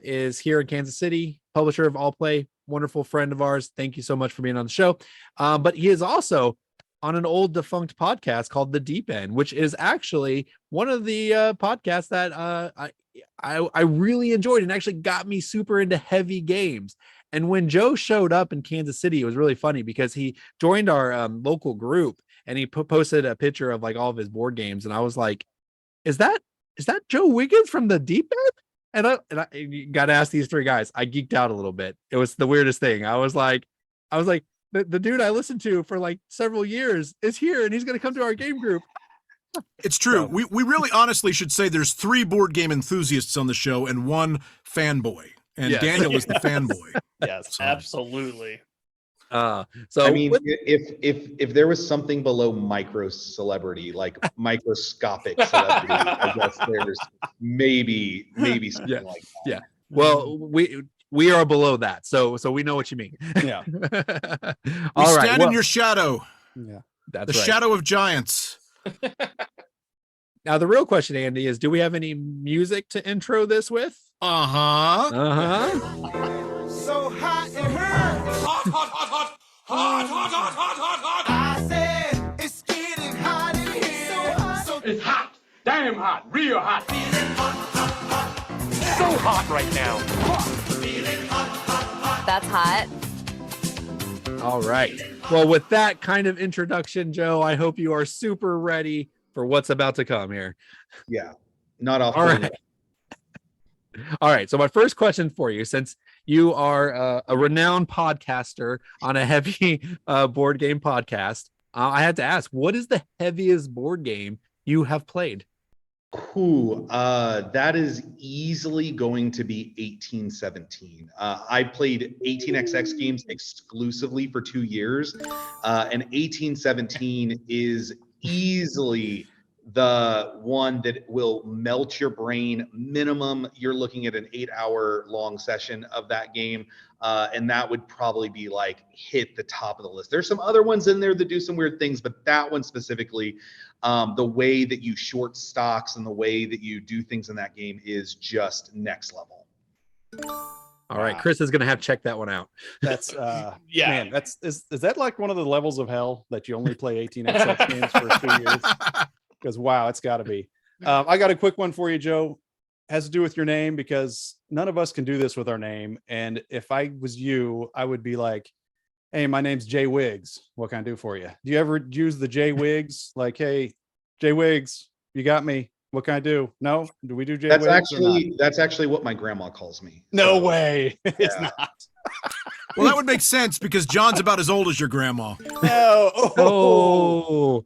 is here in Kansas City, publisher of Allplay, wonderful friend of ours. Thank you so much for being on the show. But he is also on an old defunct podcast called The Deep End, which is actually one of the podcasts that I really enjoyed and actually got me super into heavy games. And when Joe showed up in Kansas City, it was really funny because he joined our local group and he posted a picture of like all of his board games. And I was like, is that Joe Wiggins from The Deep End? And I got to ask these 3 guys. I geeked out a little bit. It was the weirdest thing. I was like, the dude I listened to for like several years is here and he's going to come to our game group. It's true. We really honestly should say there's 3 board game enthusiasts on the show and 1 fanboy. And Daniel is the fanboy. Yes, absolutely. So I mean, if there was something below micro celebrity, like microscopic celebrity, I guess there's maybe something like that. Yeah. Well, we are below that, so we know what you mean. Yeah. All right. Stand in your shadow. Yeah. That's the shadow of giants. Now, the real question, Andy, is do we have any music to intro this with? Uh-huh. So hot in here. Hot, hot, hot, hot. Hot, hot, hot, hot, hot, hot. I said it's getting hot in here. So hot. It's hot. Damn hot. Real hot. Feeling hot, hot, hot. So hot right now. Feeling hot, hot, hot. That's hot. All right. Well, with that kind of introduction, Joe, I hope you are super ready for what's about to come here. Yeah, not off. All right. All right. So my first question for you, since you are a renowned podcaster on a heavy board game podcast, I had to ask, what is the heaviest board game you have played? Cool. That is easily going to be 1817. I played 18xx games exclusively for 2 years, and 1817 is easily the one that will melt your brain. Minimum, you're looking at an 8-hour long session of that game, and that would probably be like hit the top of the list. There's some other ones in there that do some weird things, but that one specifically, the way that you short stocks and the way that you do things in that game is just next level. All right, Chris is going to have to check that one out. That's Yeah. man, is that like one of the levels of hell that you only play 18xx games for 2 years? Because wow, it's got to be. I got a quick one for you, Joe. Has to do with your name, because none of us can do this with our name. And if I was you, I would be like, hey, my name's Jay Wiggs. What can I do for you? Do you ever use the Jay Wiggs? Like, hey, Jay Wiggs, you got me. What can I do? No? Do we do Jay Wiggs? That's actually what my grandma calls me. No So, way. It's yeah. not. Well, that would make sense because John's about as old as your grandma. No. Oh,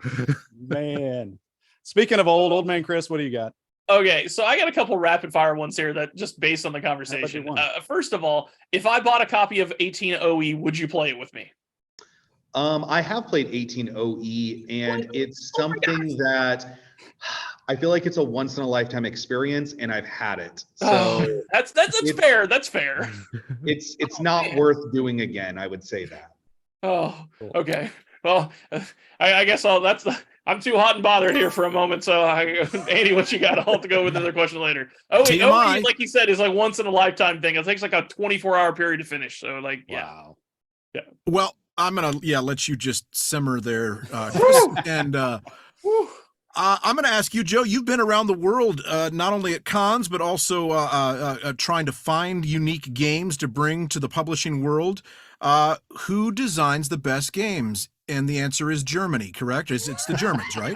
Man. Speaking of old man Chris, what do you got? Okay, so I got a couple rapid fire ones here that just based on the conversation. one? First of all, if I bought a copy of 18OE, would you play it with me? I have played 18OE, and it's something that I feel like it's a once in a lifetime experience, and I've had it. So That's fair. That's fair. it's not worth doing again. I would say that. Oh, okay. Well, I guess I'm too hot and bothered here for a moment. So, Andy, what you got? I'll have to go with another question later. OE, TMI. like you said, is like once in a lifetime thing. It takes like a 24-hour period to finish. So, like, yeah. Wow. Well, I'm gonna let you just simmer there, Chris. And I'm gonna ask you, Joe. You've been around the world, not only at cons but also trying to find unique games to bring to the publishing world. Who designs the best games? And the answer is Germany, correct? It's the Germans, right?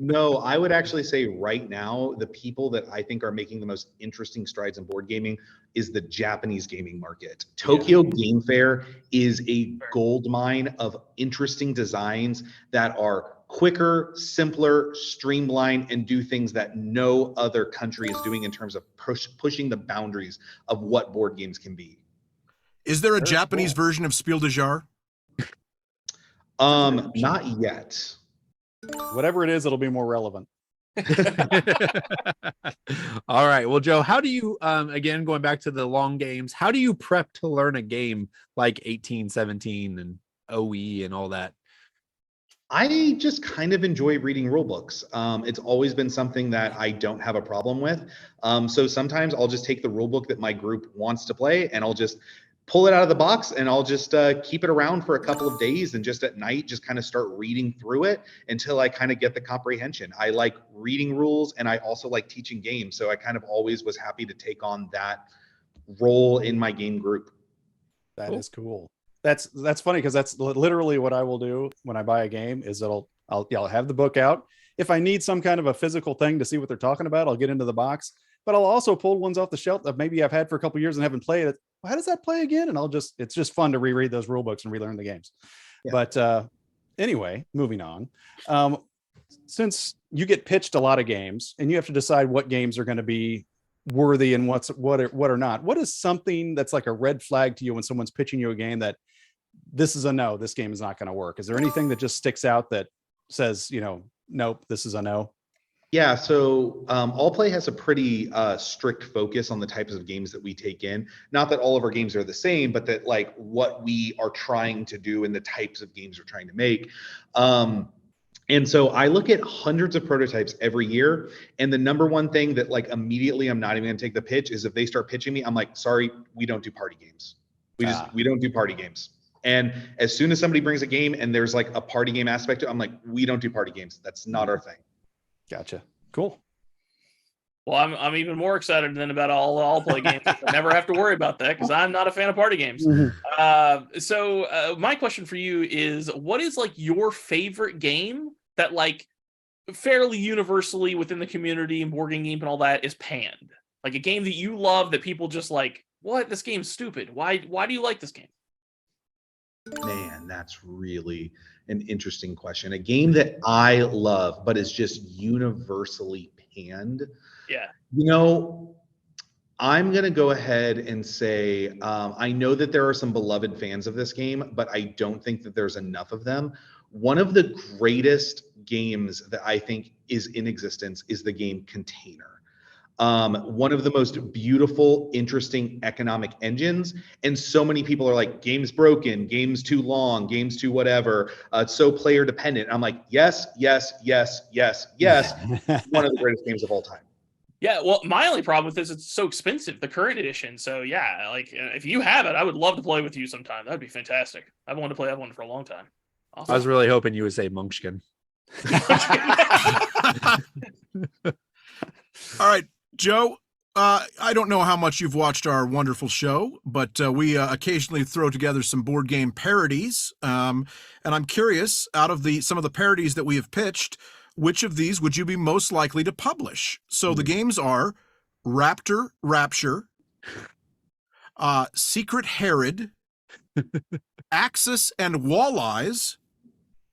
No, I would actually say right now, the people that I think are making the most interesting strides in board gaming is the Japanese gaming market. Tokyo Game Fair is a gold mine of interesting designs that are quicker, simpler, streamlined, and do things that no other country is doing in terms of pushing the boundaries of what board games can be. Is there a Japanese version of Spiel des Jahres? Not yet. Whatever it is, it'll be more relevant. all right. Well, Joe, how do you, again, going back to the long games, how do you prep to learn a game like 1817 and OE and all that? I just kind of enjoy reading rule books. It's always been something that I don't have a problem with. So sometimes I'll just take the rule book that my group wants to play and I'll just pull it out of the box and I'll just keep it around for a couple of days and just at night just kind of start reading through it until I kind of get the comprehension. I like reading rules and I also like teaching games. So I kind of always was happy to take on that role in my game group. That is cool. That's funny because that's literally what I will do when I buy a game is I'll have the book out. If I need some kind of a physical thing to see what they're talking about, I'll get into the box, but I'll also pull ones off the shelf that maybe I've had for a couple of years and haven't played it. How does that play again? And it's just fun to reread those rule books and relearn the games. Yeah. But anyway, moving on. Since you get pitched a lot of games and you have to decide what games are going to be worthy and what are not, what is something that's like a red flag to you when someone's pitching you a game that this is a no, this game is not going to work? Is there anything that just sticks out that says, nope, this is a no? Yeah, so Allplay has a pretty strict focus on the types of games that we take in. Not that all of our games are the same, but that like what we are trying to do and the types of games we're trying to make. And so I look at hundreds of prototypes every year. And the number one thing that like immediately I'm not even going to take the pitch is if they start pitching me, I'm like, sorry, we don't do party games. We don't do party games. And as soon as somebody brings a game and there's like a party game aspect to it, I'm like, we don't do party games. That's not our thing. Gotcha. Cool. Well, I'm even more excited than about all Allplay games. I never have to worry about that because I'm not a fan of party games. So my question for you is, what is like your favorite game that like fairly universally within the community and board game and all that is panned? Like a game that you love that people just like, what? This game's stupid. Why do you like this game? Man, that's really an interesting question. A game that I love, but is just universally panned. Yeah. You know, I'm going to go ahead and say, I know that there are some beloved fans of this game, but I don't think that there's enough of them. One of the greatest games that I think is in existence is the game Container. One of the most beautiful, interesting economic engines. And so many people are like, game's broken, game's too long, game's too whatever. It's so player dependent. I'm like, yes, yes, yes, yes, yes. One of the greatest games of all time. Yeah, well, my only problem with this is it's so expensive, the current edition. So yeah, like if you have it, I would love to play with you sometime. That'd be fantastic. I've wanted to play that one for a long time. Awesome. I was really hoping you would say Munchkin. All right, Joe, I don't know how much you've watched our wonderful show, but we occasionally throw together some board game parodies. And I'm curious, out of some of the parodies that we have pitched, which of these would you be most likely to publish? So the games are Raptor Rapture, Secret Herod, Axis and Walleyes,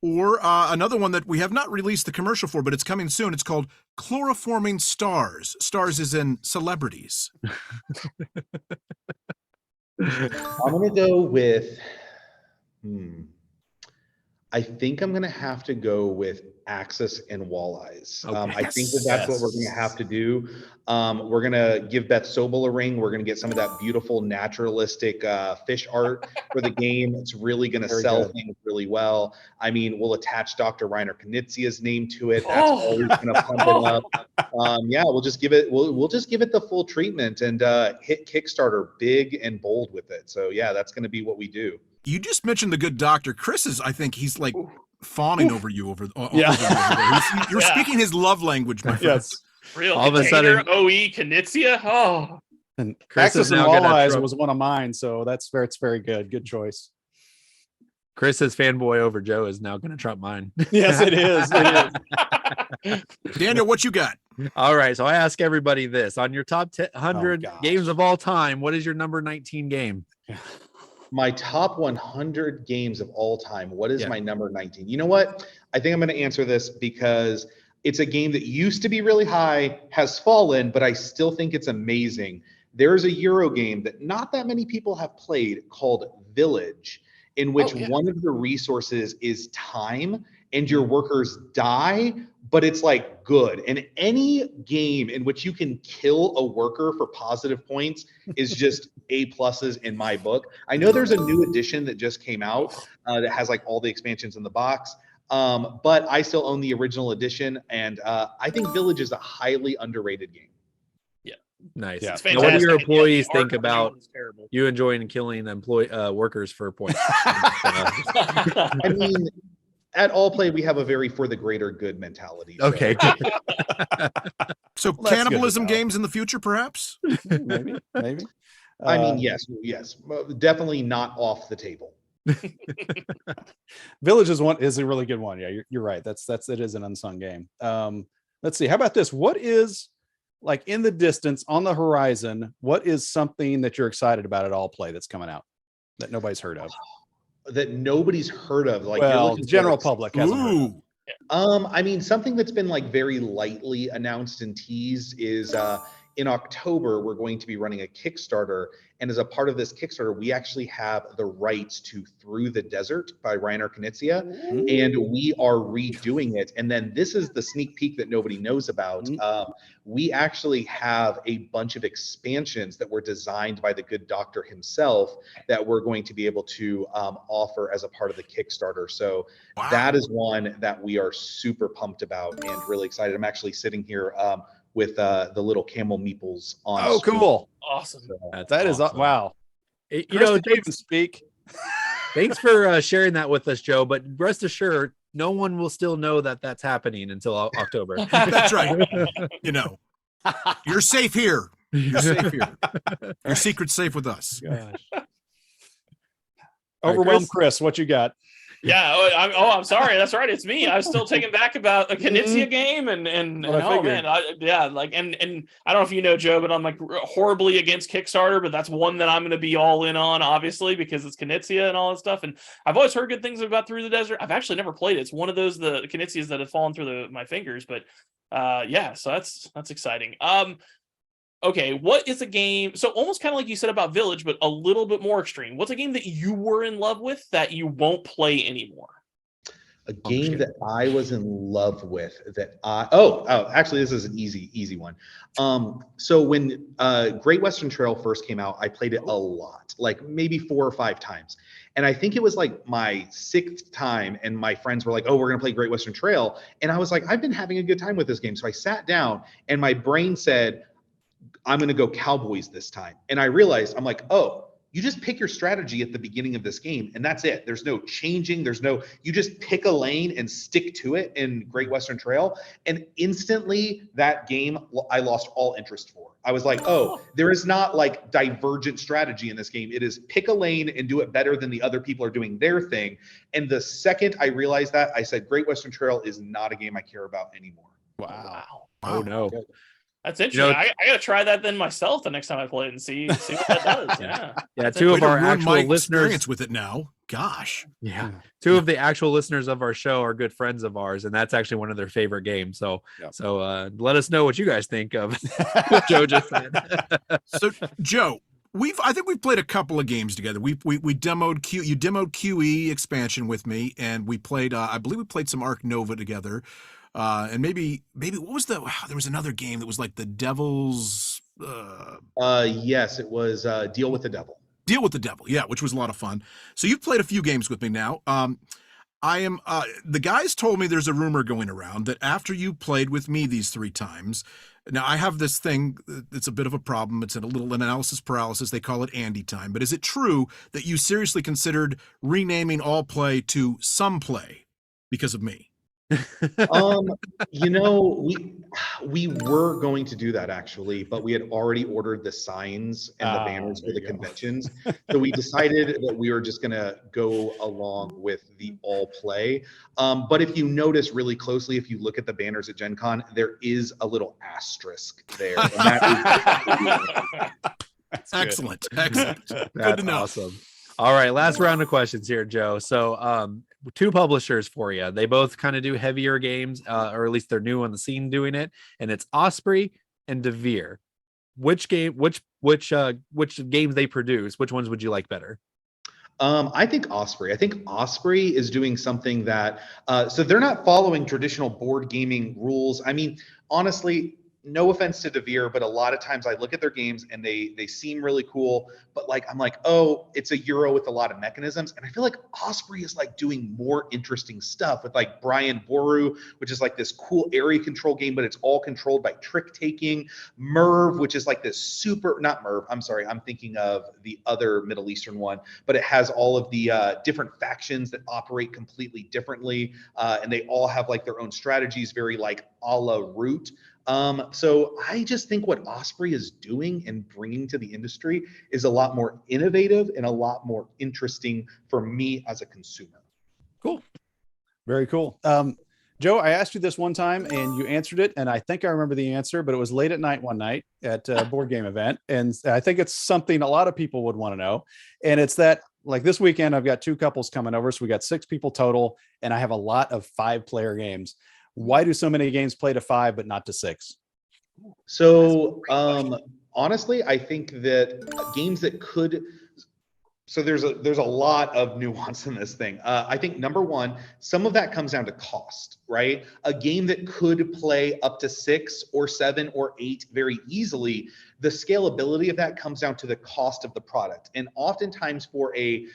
or another one that we have not released the commercial for, but it's coming soon. It's called Chloroforming Stars. Stars is in celebrities. I'm going to go with, I think I'm going to have to go with Axis and Walleyes. I think that's what we're going to have to do. We're going to give Beth Sobel a ring. We're going to get some of that beautiful naturalistic fish art for the game. It's really going to sell things really well. I mean, we'll attach Dr. Reiner Knizia's name to it. That's always going to pump it up. Yeah, we'll just give it the full treatment and hit Kickstarter big and bold with it. So yeah, that's going to be what we do. You just mentioned the good doctor. Chris I think he's like fawning over you over there. You're speaking his love language, my friend. Yes. Real. All of a sudden, OE Knizia. Oh, and Chris Axis is and now gonna Walleyes throw- was one of mine, so it's very good. Good choice. Chris's fanboy over Joe is now going to trump mine. Yes, it is. Daniel, what you got? All right, so I ask everybody this: on your top 100 games of all time, what is your number 19 game? My top 100 games of all time. What is my number 19? You know what? I think I'm going to answer this because it's a game that used to be really high, has fallen, but I still think it's amazing. There's a Euro game that not that many people have played called Village, in which one of the resources is time and your workers die, but it's like good. And any game in which you can kill a worker for positive points is just A+ in my book. I know there's a new edition that just came out that has like all the expansions in the box, but I still own the original edition, and I think Village is a highly underrated game. Nice. Yeah. it's Now, fantastic. what do your employees The art think of the about game is terrible. you enjoying killing workers for points? I mean, at Allplay, we have a very for the greater good mentality. So. Okay. So Well, that's good to cannibalism know. games in the future, perhaps? maybe. I mean, yes, definitely not off the table. Village is a really good one. Yeah, you're right. It is an unsung game. Let's see. How about this? What is like in the distance on the horizon? What is something that you're excited about at Allplay that's coming out that nobody's heard of? That nobody's heard of. Like, Well, the general public hasn't heard of. I mean, something that's been like very lightly announced and teased is in October, we're going to be running a Kickstarter. And as a part of this Kickstarter, we actually have the rights to Through the Desert by Reiner Knizia, and we are redoing it. And then this is the sneak peek that nobody knows about. We actually have a bunch of expansions that were designed by the good doctor himself that we're going to be able to offer as a part of the Kickstarter. So that is one that we are super pumped about and really excited. I'm actually sitting here with the little camel meeples on. Oh, screen. cool. Awesome. That is awesome. wow. You Chris, know, did you even speak? thanks for sharing that with us, Joe. But rest assured, no one will still know that that's happening until October. That's right. You know, you're safe here. You're safe here. Your secret's safe with us. Gosh. Overwhelmed Chris, what you got? Yeah. I'm sorry. That's right. It's me. I was still taken back about a Knizia game and oh man, like and I don't know if you know, Joe, but I'm like horribly against Kickstarter, but that's one that I'm going to be all in on, obviously, because it's Knizia and all that stuff. And I've always heard good things about Through the Desert. I've actually never played it. It's one of those the Knizias that have fallen through my fingers, but yeah, so that's exciting. Okay, what is a game? So almost kind of like you said about Village, but a little bit more extreme. What's a game that you were in love with that you won't play anymore? A game that I was in love with that actually this is an easy one. So when Great Western Trail first came out, I played it a lot, like maybe 4 or 5 times. And I think it was like my 6th time, and my friends were like, oh, we're gonna play Great Western Trail. And I was like, I've been having a good time with this game. So I sat down and my brain said, I'm going to go Cowboys this time. And I realized, I'm like, oh, you just pick your strategy at the beginning of this game and that's it. There's no changing. You just pick a lane and stick to it in Great Western Trail. And instantly that game, I lost all interest for. I was like, oh, there is not like divergent strategy in this game. It is pick a lane and do it better than the other people are doing their thing. And the second I realized that, I said, Great Western Trail is not a game I care about anymore. Wow. Oh no. That's interesting. I got to try that then myself the next time I play it and see what that does. Yeah. Yeah. Two of our actual listeners with it now. Gosh. Yeah. Two of the actual listeners of our show are good friends of ours, and that's actually one of their favorite games. So, let us know what you guys think of what Joe just said. So, Joe, I think we've played a couple of games together. We demoed you demoed QE expansion with me, and we played. I believe we played some Ark Nova together. And maybe what was there was another game that was like the Devil's yes, it was Deal with the Devil. Deal with the Devil, yeah, which was a lot of fun. So you've played a few games with me now. I am the guys told me there's a rumor going around that after you played with me these 3 times, now I have this thing, it's a bit of a problem. It's a little analysis paralysis. They call it Andy time. But is it true that you seriously considered renaming Allplay to Some Play because of me? You know, we were going to do that actually, but we had already ordered the signs and the banners for the conventions. So we decided that we were just going to go along with the Allplay. But if you notice really closely, if you look at the banners at Gen Con, there is a little asterisk there. And that is excellent. Excellent. Good to know. Awesome. All right, last round of questions here, Joe. So 2 publishers for you. They both kind of do heavier games, or at least they're new on the scene doing it, and it's Osprey and Devere. Which games they produce, which ones would you like better? I think Osprey. I think Osprey is doing something that so they're not following traditional board gaming rules. I mean, honestly, no offense to Devere, but a lot of times I look at their games and they seem really cool, but like I'm like, oh, it's a Euro with a lot of mechanisms. And I feel like Osprey is like doing more interesting stuff with like Brian Boru, which is like this cool area control game, but it's all controlled by trick taking. Merv, which is like this not Merv, I'm sorry, I'm thinking of the other Middle Eastern one, but it has all of the different factions that operate completely differently. And they all have like their own strategies, very like a la Root. So I just think what Osprey is doing and bringing to the industry is a lot more innovative and a lot more interesting for me as a consumer. Cool. Very cool. Joe, I asked you this one time and you answered it, and I think I remember the answer, but it was late at night one night at a board game event. And I think it's something a lot of people would want to know. And it's that, like, this weekend, I've got 2 couples coming over. So we got 6 people total, and I have a lot of 5-player games. Why do so many games play to 5 but not to 6? So honestly, I think that games that could. So there's a lot of nuance in this thing. I think number one, some of that comes down to cost, right? A game that could play up to 6 or 7 or 8 very easily, the scalability of that comes down to the cost of the product. And oftentimes for a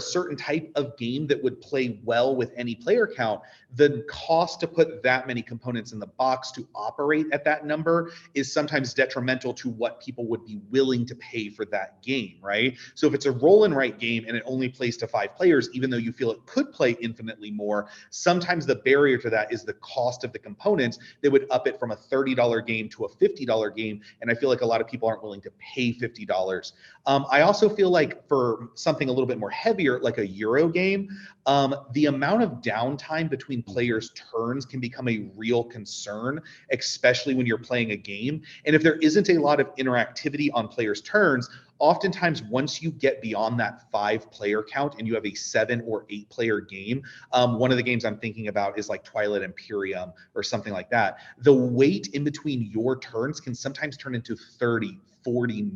certain type of game that would play well with any player count, the cost to put that many components in the box to operate at that number is sometimes detrimental to what people would be willing to pay for that game, right? So if it's a roll and write game and it only plays to 5 players, even though you feel it could play infinitely more, sometimes the barrier to that is the cost of the components that would up it from a $30 game to a $50 game. And I feel like a lot of people aren't willing to pay $50. I also feel like for something a little bit more heavier, like a Euro game, the amount of downtime between players' turns can become a real concern, especially when you're playing a game. And if there isn't a lot of interactivity on players' turns, oftentimes once you get beyond that 5-player count and you have a 7 or 8-player game, one of the games I'm thinking about is like Twilight Imperium or something like that. The wait in between your turns can sometimes turn into 30-40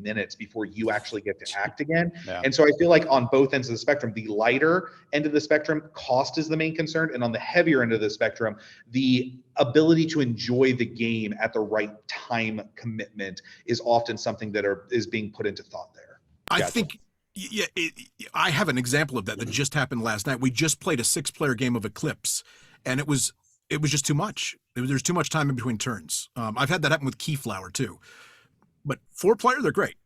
minutes before you actually get to act again. Yeah. And so I feel like on both ends of the spectrum, the lighter end of the spectrum, cost is the main concern. And on the heavier end of the spectrum, the ability to enjoy the game at the right time commitment is often something that is being put into thought there. I think, I have an example of that just happened last night. We just played a 6-player game of Eclipse, and it was just too much. There's too much time in between turns. I've had that happen with Keyflower too. But 4-player, they're great.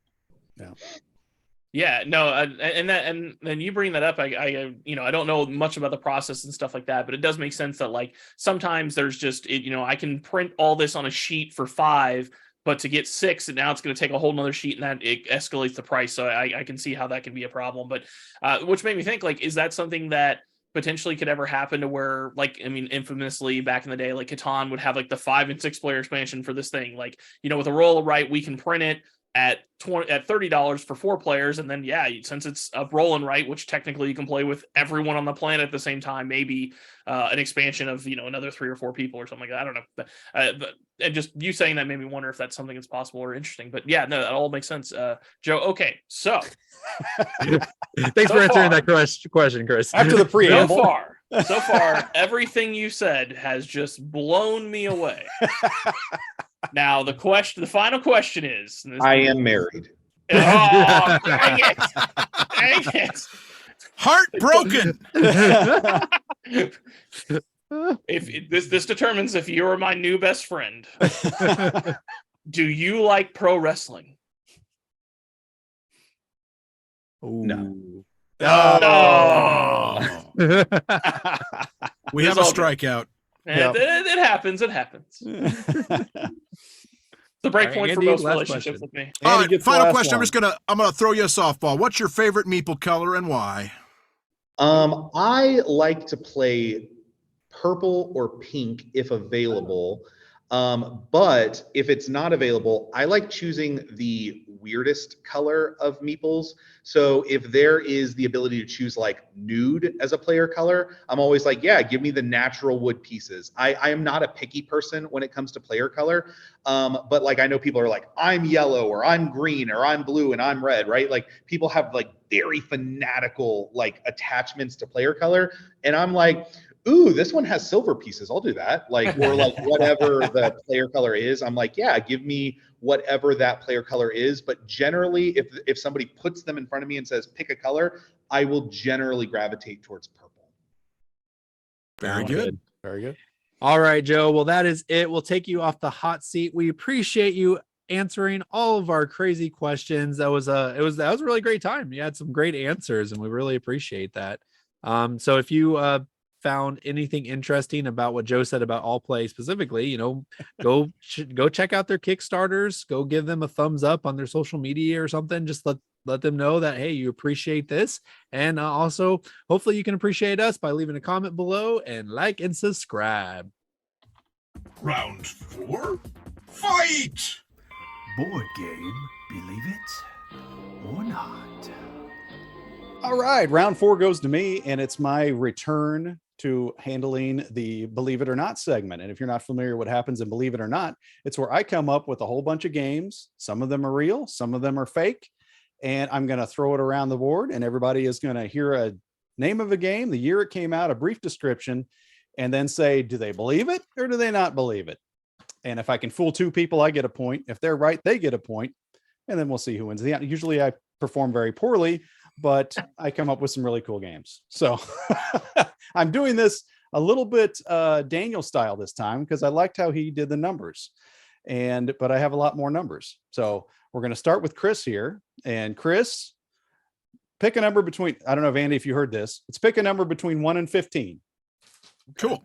Yeah, no, and you bring that up. I don't know much about the process and stuff like that, but it does make sense that like sometimes there's just I can print all this on a sheet for 5, but to get 6, and now it's going to take a whole nother sheet, and that it escalates the price. So I can see how that can be a problem. But which made me think, like, is that something that potentially could ever happen to where, like, I mean, infamously back in the day, like Catan would have like the 5 and 6-player expansion for this thing, like, with a roll of right, we can print it at $30 for 4 players, and then since it's a roll and write, which technically you can play with everyone on the planet at the same time, maybe an expansion of another 3 or 4 people or something like that. I don't know, but and just you saying that made me wonder if that's something that's possible or interesting. But yeah, no, that all makes sense. Joe, okay, so thanks for answering that question, Chris. After the preamble, so far, everything you said has just blown me away. Now the final question is: I am married. Oh, dang it! Heartbroken. If this determines if you are my new best friend. Do you like pro wrestling? No. No. We have a strikeout. It happens. It happens. The break point for most relationships with me. All right, final question. I'm gonna throw you a softball. What's your favorite meeple color and why? I like to play purple or pink if available. But if it's not available, I like choosing the weirdest color of meeples. So if there is the ability to choose like nude as a player color, I'm always like, yeah, give me the natural wood pieces. I am not a picky person when it comes to player color. But like, I know people are like, I'm yellow or I'm green or I'm blue and I'm red, right? Like people have like very fanatical like attachments to player color. And I'm like, ooh, this one has silver pieces. I'll do that. Like, or like whatever the player color is. I'm like, yeah, give me whatever that player color is. But generally, if somebody puts them in front of me and says, pick a color, I will generally gravitate towards purple. Very good. Very good. All right, Joe. Well, that is it. We'll take you off the hot seat. We appreciate you answering all of our crazy questions. That was a really great time. You had some great answers, and we really appreciate that. So if you found anything interesting about what Joe said about Allplay specifically, go check out their Kickstarters, go give them a thumbs up on their social media or something. Just let them know that, hey, you appreciate this. And also hopefully you can appreciate us by leaving a comment below and like and subscribe. Round 4, fight! Board game, believe it or not. All right, round 4 goes to me, and it's my return to handling the Believe It or Not segment. And if you're not familiar what happens in Believe It or Not, it's where I come up with a whole bunch of games. Some of them are real, some of them are fake. And I'm going to throw it around the board, and everybody is going to hear a name of a game, the year it came out, a brief description, and then say, do they believe it or do they not believe it? And if I can fool two people, I get a point. If they're right, they get a point. And then we'll see who wins. Usually I perform very poorly, but I come up with some really cool games. So I'm doing this a little bit Daniel style this time because I liked how he did the numbers. But I have a lot more numbers. So we're going to start with Chris here. And Chris, pick a number between, I don't know if Andy, if you heard this, it's pick a number between 1 and 15. Cool.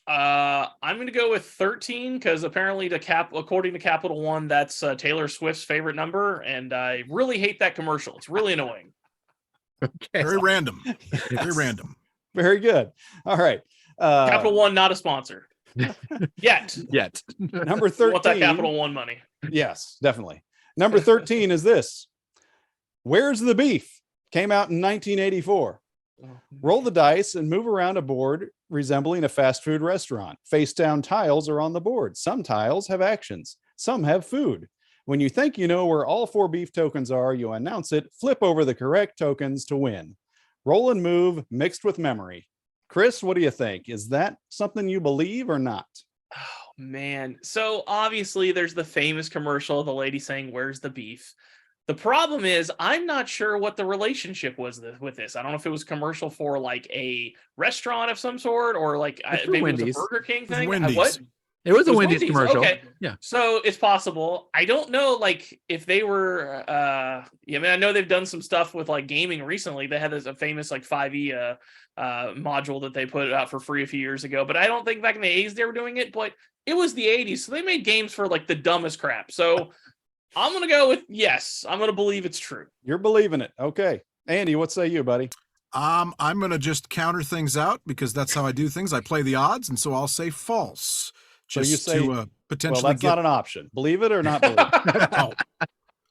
I'm going to go with 13 because apparently according to Capital One, that's Taylor Swift's favorite number. And I really hate that commercial. It's really annoying. Okay. Very random. Yes. Very random. Very good. All right. Capital One, not a sponsor. Yet. Number 13. Want that Capital One money. Yes, definitely. Number 13 is this. Where's the Beef? Came out in 1984. Roll the dice and move around a board resembling a fast food restaurant. Face down tiles are on the board. Some tiles have actions. Some have food. When you think you know where all 4 beef tokens are, you announce it, flip over the correct tokens to win. Roll and move mixed with memory. Chris, what do you think? Is that something you believe or not? Oh, man. So obviously there's the famous commercial of the lady saying, where's the beef? The problem is I'm not sure what the relationship was with this. I don't know if it was commercial for like a restaurant of some sort or like maybe Wendy's. it was a Burger King thing. Wendy's. It was a Wendy's commercial. Okay. Yeah. So it's possible. I don't know, like, if they were, I mean, I know they've done some stuff with like gaming recently. They had a famous like 5e module that they put out for free a few years ago, but I don't think back in the 80s they were doing it, but it was the 80s. So they made games for like the dumbest crap. So I'm going to go with yes. I'm going to believe it's true. You're believing it. Okay. Andy, what say you, buddy? I'm going to just counter things out because that's how I do things. I play the odds, and so I'll say false. Just so you say, to potentially well, that's not an option. Believe it or not believe it? Oh,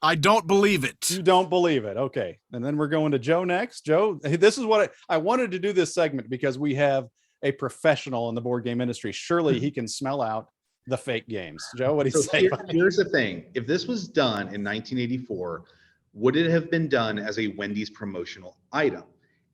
I don't believe it. You don't believe it. Okay. And then we're going to Joe next. Joe, this is what I wanted to do this segment because we have a professional in the board game industry. Surely he can smell out the fake games. Joe, what do you say? Here's the thing. If this was done in 1984, would it have been done as a Wendy's promotional item?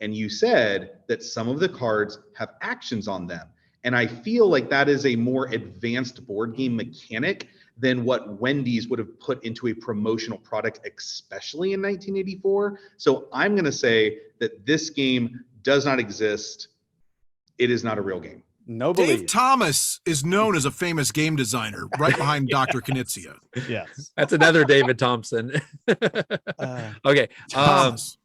And you said that some of the cards have actions on them. And I feel like that is a more advanced board game mechanic than what Wendy's would have put into a promotional product, especially in 1984. So I'm going to say that this game does not exist. It is not a real game. No Dave belief. Thomas is known as a famous game designer, right behind Dr. Knizia. Yes. That's another David Thompson. Okay. Thomas.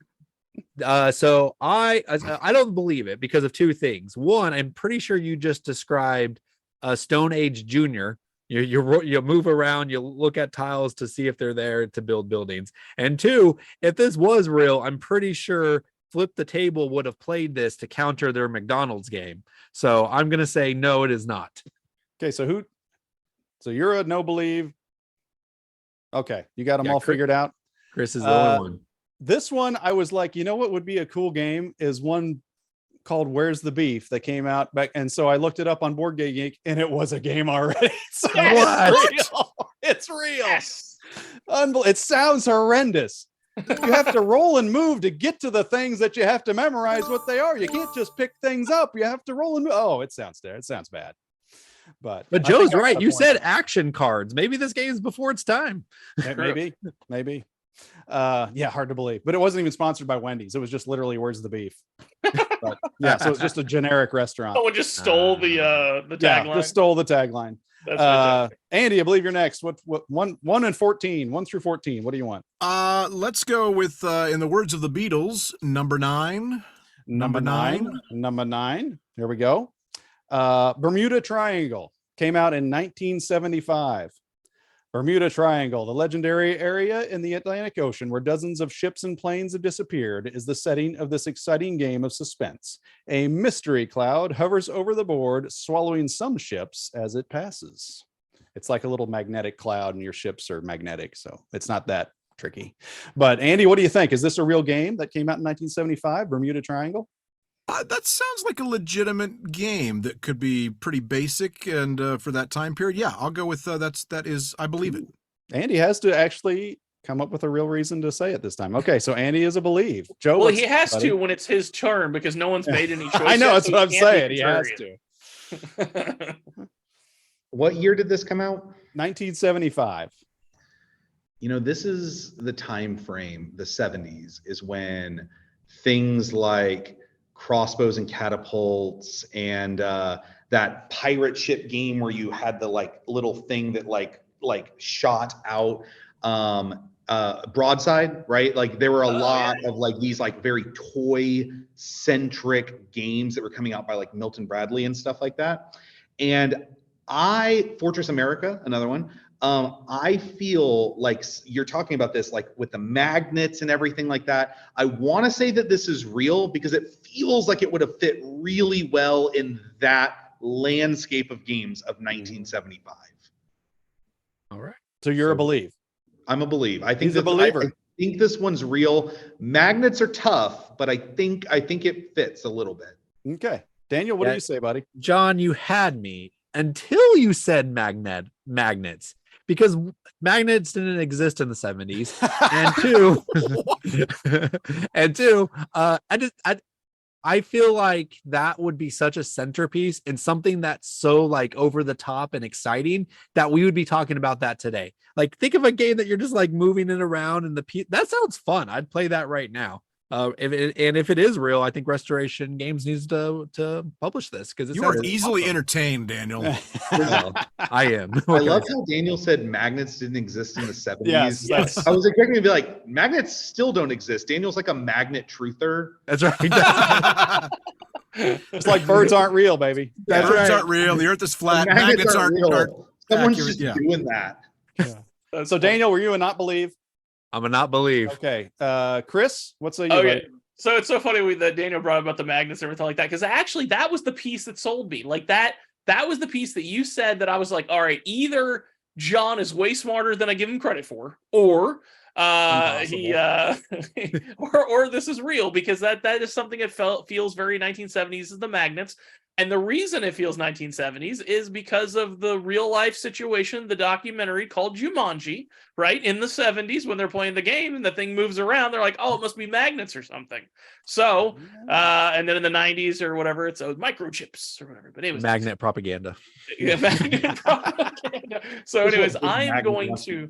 So I don't believe it because of two things. One, I'm pretty sure you just described a Stone Age Junior. You move around, you look at tiles to see if they're there to build buildings. And two, if this was real, I'm pretty sure Flip the Table would have played this to counter their McDonald's game. So I'm gonna say no, it is not. Okay, so you're a no believe. Okay, you got them all figured out. Chris is the only one. This one, I was like, you know what would be a cool game is one called Where's the Beef that came out back. And so I looked it up on Board Game Geek and it was a game already. So it's real. It's real. Yes. It sounds horrendous. You have to roll and move to get to the things that you have to memorize what they are. You can't just pick things up. You have to roll and move. Oh, it sounds bad. But Joe's right. You said action cards. Maybe this game's before its time. Maybe. Yeah, hard to believe. But it wasn't even sponsored by Wendy's. It was just literally Where's the Beef? But, yeah, so it's just a generic restaurant. Someone just stole the tagline. Yeah, just stole the tagline. Andy, I believe you're next. What 1 and 14, 1 through 14. What do you want? Let's go with in the words of the Beatles, number 9. Number nine. Here we go. Bermuda Triangle came out in 1975. Bermuda Triangle, the legendary area in the Atlantic Ocean where dozens of ships and planes have disappeared, is the setting of this exciting game of suspense. A mystery cloud hovers over the board, swallowing some ships as it passes. It's like a little magnetic cloud, and your ships are magnetic, so it's not that tricky. But Andy, what do you think? Is this a real game that came out in 1975, Bermuda Triangle? That sounds like a legitimate game that could be pretty basic, and for that time period, yeah, I'll go with that is I believe it. Andy has to actually come up with a real reason to say it this time. Okay, so Andy is a believe. Joe, Well, what's he has buddy? to when it's his turn because no one's made any choice. I know, yet, that's so what I'm he can't saying. be He has contrarian. to. What year did this come out? 1975. You know, this is the time frame, the 70s, is when things like crossbows and catapults and that pirate ship game where you had the like little thing that like shot out broadside, right? Like there were a lot of like these like very toy centric games that were coming out by like Milton Bradley and stuff like that. And Fortress America, another one. I feel like you're talking about this, like with the magnets and everything like that. I want to say that this is real because it feels like it would have fit really well in that landscape of games of 1975. All right. So you're a believe. I'm a believe. I think He's a believer. I think this one's real. Magnets are tough, but I think it fits a little bit. Okay. Daniel, what do you say, buddy? John, you had me until you said magnets. Because magnets didn't exist in the 70s, and two, I feel like that would be such a centerpiece and something that's so like over the top and exciting that we would be talking about that today. Like, think of a game that you're just like moving it around and that sounds fun. I'd play that right now. If it is real, I think Restoration Games needs to publish this because you are easily entertained, Daniel. I am. Okay. I love how Daniel said magnets didn't exist in the 70s. Yes. I was expecting to be like, magnets still don't exist. Daniel's like a magnet truther. That's right. It's like birds aren't real, baby. That's birds aren't real. The earth is flat. Magnets aren't real. Someone's just doing that. Yeah. So Daniel, were you a not believe? I'm a not believe. Okay. Chris, what's a you? Okay. So it's so funny that Daniel brought about the magnets and everything like that, because actually that was the piece that sold me. Like that was the piece that you said that I was like, all right, either John is way smarter than I give him credit for, or he or this is real, because that is something that feels very 1970s is the magnets. And the reason it feels 1970s is because of the real life situation, the documentary called Jumanji, right? In the 70s when they're playing the game and the thing moves around, they're like, oh, it must be magnets or something. So, and then in the 90s or whatever, it's microchips or whatever. But it was magnet propaganda. Yeah, magnet propaganda. So anyways, I'm going to...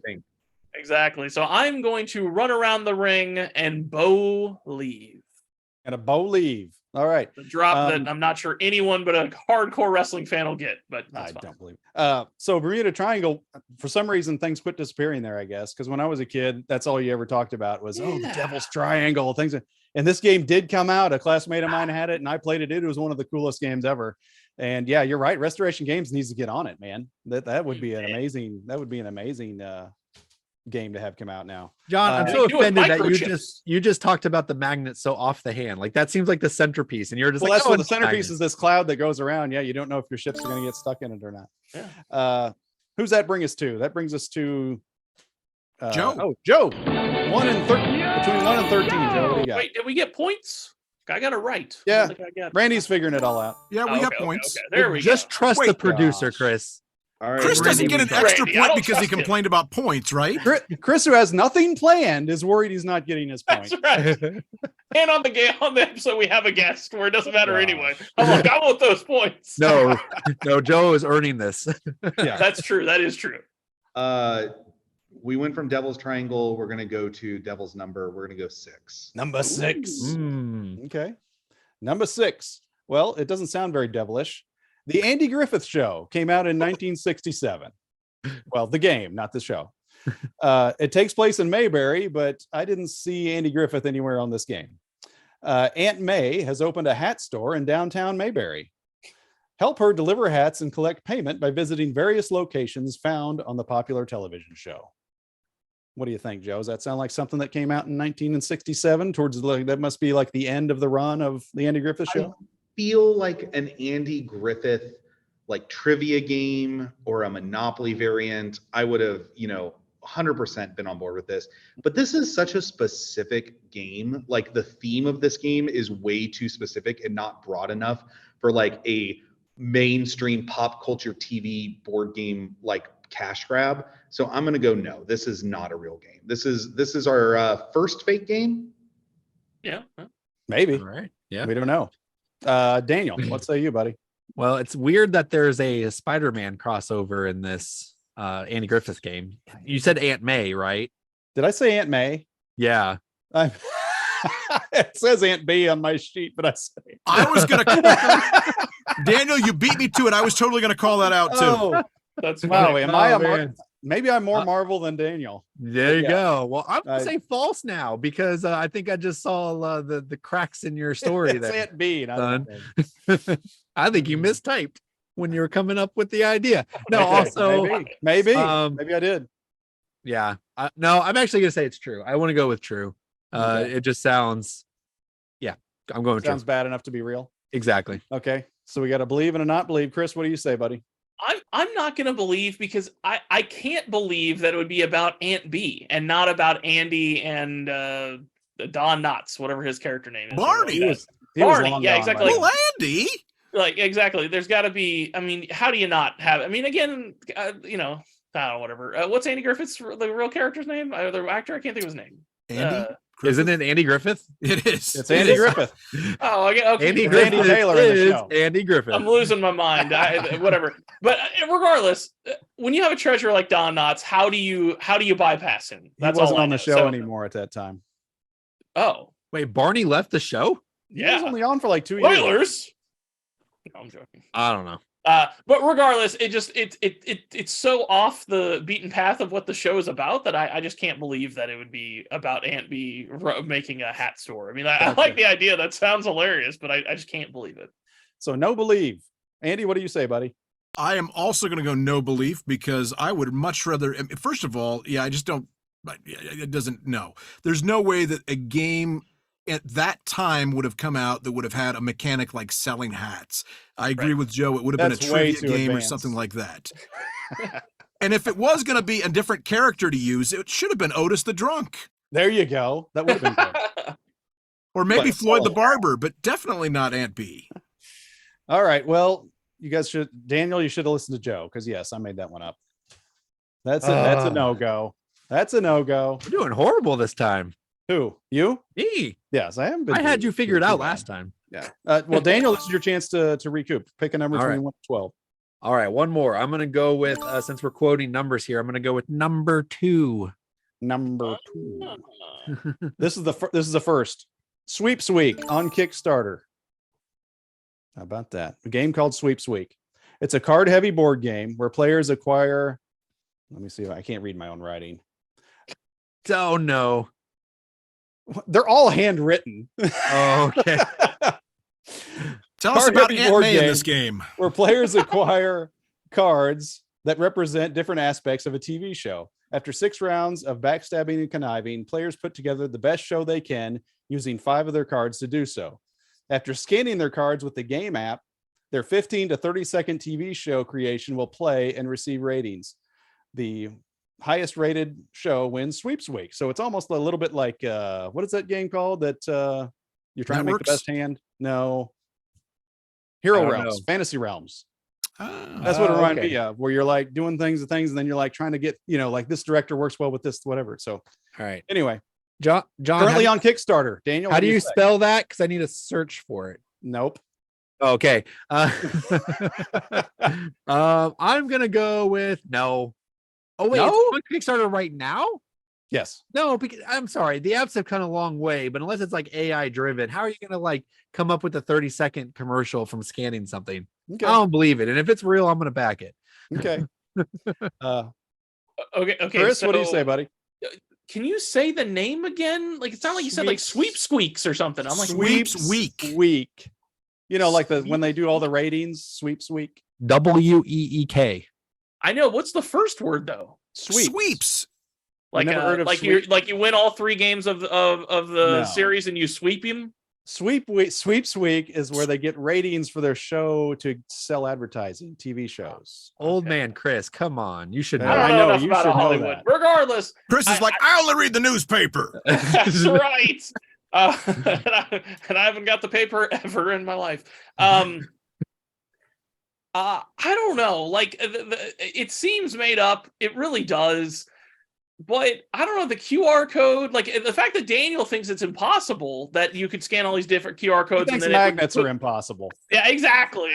Exactly. So I'm going to run around the ring and bow leave. And a bow leave. All right. The drop that I'm not sure anyone but a hardcore wrestling fan will get, but I don't believe. So Bermuda Triangle, for some reason, things quit disappearing there, I guess. Because when I was a kid, that's all you ever talked about was, the Devil's Triangle, things. And this game did come out. A classmate of mine had it and I played it. It was one of the coolest games ever. And yeah, you're right. Restoration Games needs to get on it, man. That would be an amazing, game to have come out now. John, I'm so offended that you just talked about the magnet so off the hand. Like that seems like the centerpiece, and you're just that's what the centerpiece is. This cloud that goes around. Yeah, you don't know if your ships are going to get stuck in it or not. Yeah. Who's that bring us to? That brings us to Joe. Oh, Joe. 1 and 13. Between 1 and 13. Joe, what do you got? Wait, did we get points? I got it right. Yeah. Randy's figuring it all out. Yeah, we got points. Okay. There we just go. trust the producer, Chris. All right, Chris doesn't get an extra point because he him. complained about points, right? Chris, who has nothing planned, is worried he's not getting his point. That's right. And on the episode, we have a guest where it doesn't matter anyway. I'm like, I want those points. No, Joe is earning this. Yeah, that's true. That is true. We went from Devil's Triangle. We're going to go to Devil's Number. We're going to go 6. Number 6. Okay. Number 6. Well, it doesn't sound very devilish. The Andy Griffith Show came out in 1967. Well, the game, not the show. It takes place in Mayberry, but I didn't see Andy Griffith anywhere on this game. Aunt May has opened a hat store in downtown Mayberry. Help her deliver hats and collect payment by visiting various locations found on the popular television show. What do you think, Joe? Does that sound like something that came out in 1967? That must be like the end of the run of the Andy Griffith Show? Feel like an Andy Griffith like trivia game or a Monopoly variant. I would have, 100% been on board with this. But this is such a specific game. Like the theme of this game is way too specific and not broad enough for like a mainstream pop culture TV board game like cash grab. So I'm gonna go no. This is not a real game. This is our first fake game. Yeah. Maybe. All right. Yeah. We don't know. Daniel, what say you, buddy? Well, it's weird that there's a Spider-Man crossover in this Andy Griffith game. You said Aunt May, right? Did I say Aunt May? Yeah. It says Aunt B on my sheet, but I was gonna Daniel, you beat me to it. I was totally gonna call that out too. Oh, That's wow. funny. Am I maybe I'm more Marvel than Daniel. There you go. Well, I'm gonna say false now because I think I just saw the cracks in your story It's there. Aunt B. Not I think you mistyped when you were coming up with the idea. No, Okay, also maybe I did. Yeah. No, I'm actually gonna say it's true. I want to go with true. Okay. It just sounds. Yeah, I'm going with Sounds true. bad enough to be real. Exactly. Okay, so we got to believe and a not believe. Chris, what do you say, buddy? I'm not gonna believe because I can't believe that it would be about Aunt B and not about Andy and Don Knotts, whatever his character name is. Barney. He was Barney, long yeah, gone, exactly. by the Well, way. Andy. Like exactly. There's got to be. I mean, how do you not have? I mean, again, you know, I don't know, whatever. What's Andy Griffith's the real character's name? The actor, I can't think of his name. Andy. Isn't it Andy Griffith? It is. It's Andy Griffith. Oh, okay. Andy It's Griffith Andy Taylor in the is show. Andy Griffith. I'm losing my mind. Whatever. But regardless, when you have a treasurer like Don Knotts, how do you bypass him? He wasn't all I on the know. show So- anymore at that time. Oh, Wait, Barney left the show? He was yeah. only on for like 2 years. Spoilers. No, I'm joking. I don't know. But regardless, it's so off the beaten path of what the show is about that I just can't believe that it would be about Aunt B making a hat store. I mean, I like the idea. That sounds hilarious, but I just can't believe it. So no believe. Andy, what do you say, buddy? I am also going to go no belief because I would much rather. First of all, yeah, I just don't. It doesn't. No, there's no way that a game at that time would have come out that would have had a mechanic like selling hats. I agree with Joe. It would have That's been a way trivia too game advanced. or something like that. And if it was going to be a different character to use, it should have been Otis the Drunk. There you go. That would have been good. Or maybe But- Floyd the Barber, but definitely not Aunt B. All right. Well, you guys should. Daniel, you should have listened to Joe because yes, I made that one up. That's a no-go. That's a no-go. We're doing horrible this time. Who? You? Me. Yes, I haven't been. I had you figured too out bad. last time. Yeah. Well, Daniel, this is your chance to recoup. Pick a number All between right. 1 to 12. All right, one more. I'm gonna go with since we're quoting numbers here, I'm gonna go with number 2. Number 2. This is the first Sweeps Week on Kickstarter. How about that? A game called Sweeps Week. It's a card-heavy board game where players acquire. Let me see if I can't read my own writing. Oh no. They're all handwritten. Oh, okay. Tell us about Card-heavy Aunt board May in game. this game. Where players acquire cards that represent different aspects of a TV show. After 6 rounds of backstabbing and conniving, players put together the best show they can using 5 of their cards to do so. After scanning their cards with the game app, their 15 to 30-second TV show creation will play and receive ratings. The highest rated show wins Sweeps Week. So it's almost a little bit like, what is that game called that you're trying to make the Networks? best hand? No. I Hero don't Realms, know. Fantasy Realms. Ah. That's what it reminded okay. me of, where you're like doing things, and then you're like trying to get, like this director works well with this, whatever. So All right. anyway, John, currently how, on Kickstarter. Daniel, how what do you say? spell that? Because I need to search for it. Nope. Okay. I'm gonna go with no. Oh wait, No? it's on Kickstarter right now? Yes. No, because I'm sorry, the apps have come a long way, but unless it's like AI driven, how are you gonna like come up with a 30-second commercial from scanning something? Okay. I don't believe it. And if it's real, I'm gonna back it. Okay. Okay. Chris, what do you so say, buddy? Can you say the name again? Like it sounded like you said like Sweep Squeaks or something. I'm like Sweeps Week. Week. Like when they do all the ratings, Sweeps Week. WEEK. I know. What's the first word though? Sweeps. Like never heard of like sweep? you win all 3 games of the No. series and you sweep him. Sweeps Week is where they get ratings for their show to sell advertising, TV shows. Old man Chris, come on. You should know. I don't I know know, enough you about should know Hollywood. that. Regardless, Chris is like, I only read the newspaper. that's right. And I haven't got the paper ever in my life. I don't know. Like, it seems made up. It really does. But I don't know, the QR code, like the fact that Daniel thinks it's impossible that you could scan all these different QR codes. He thinks and then magnets are impossible. Yeah, exactly.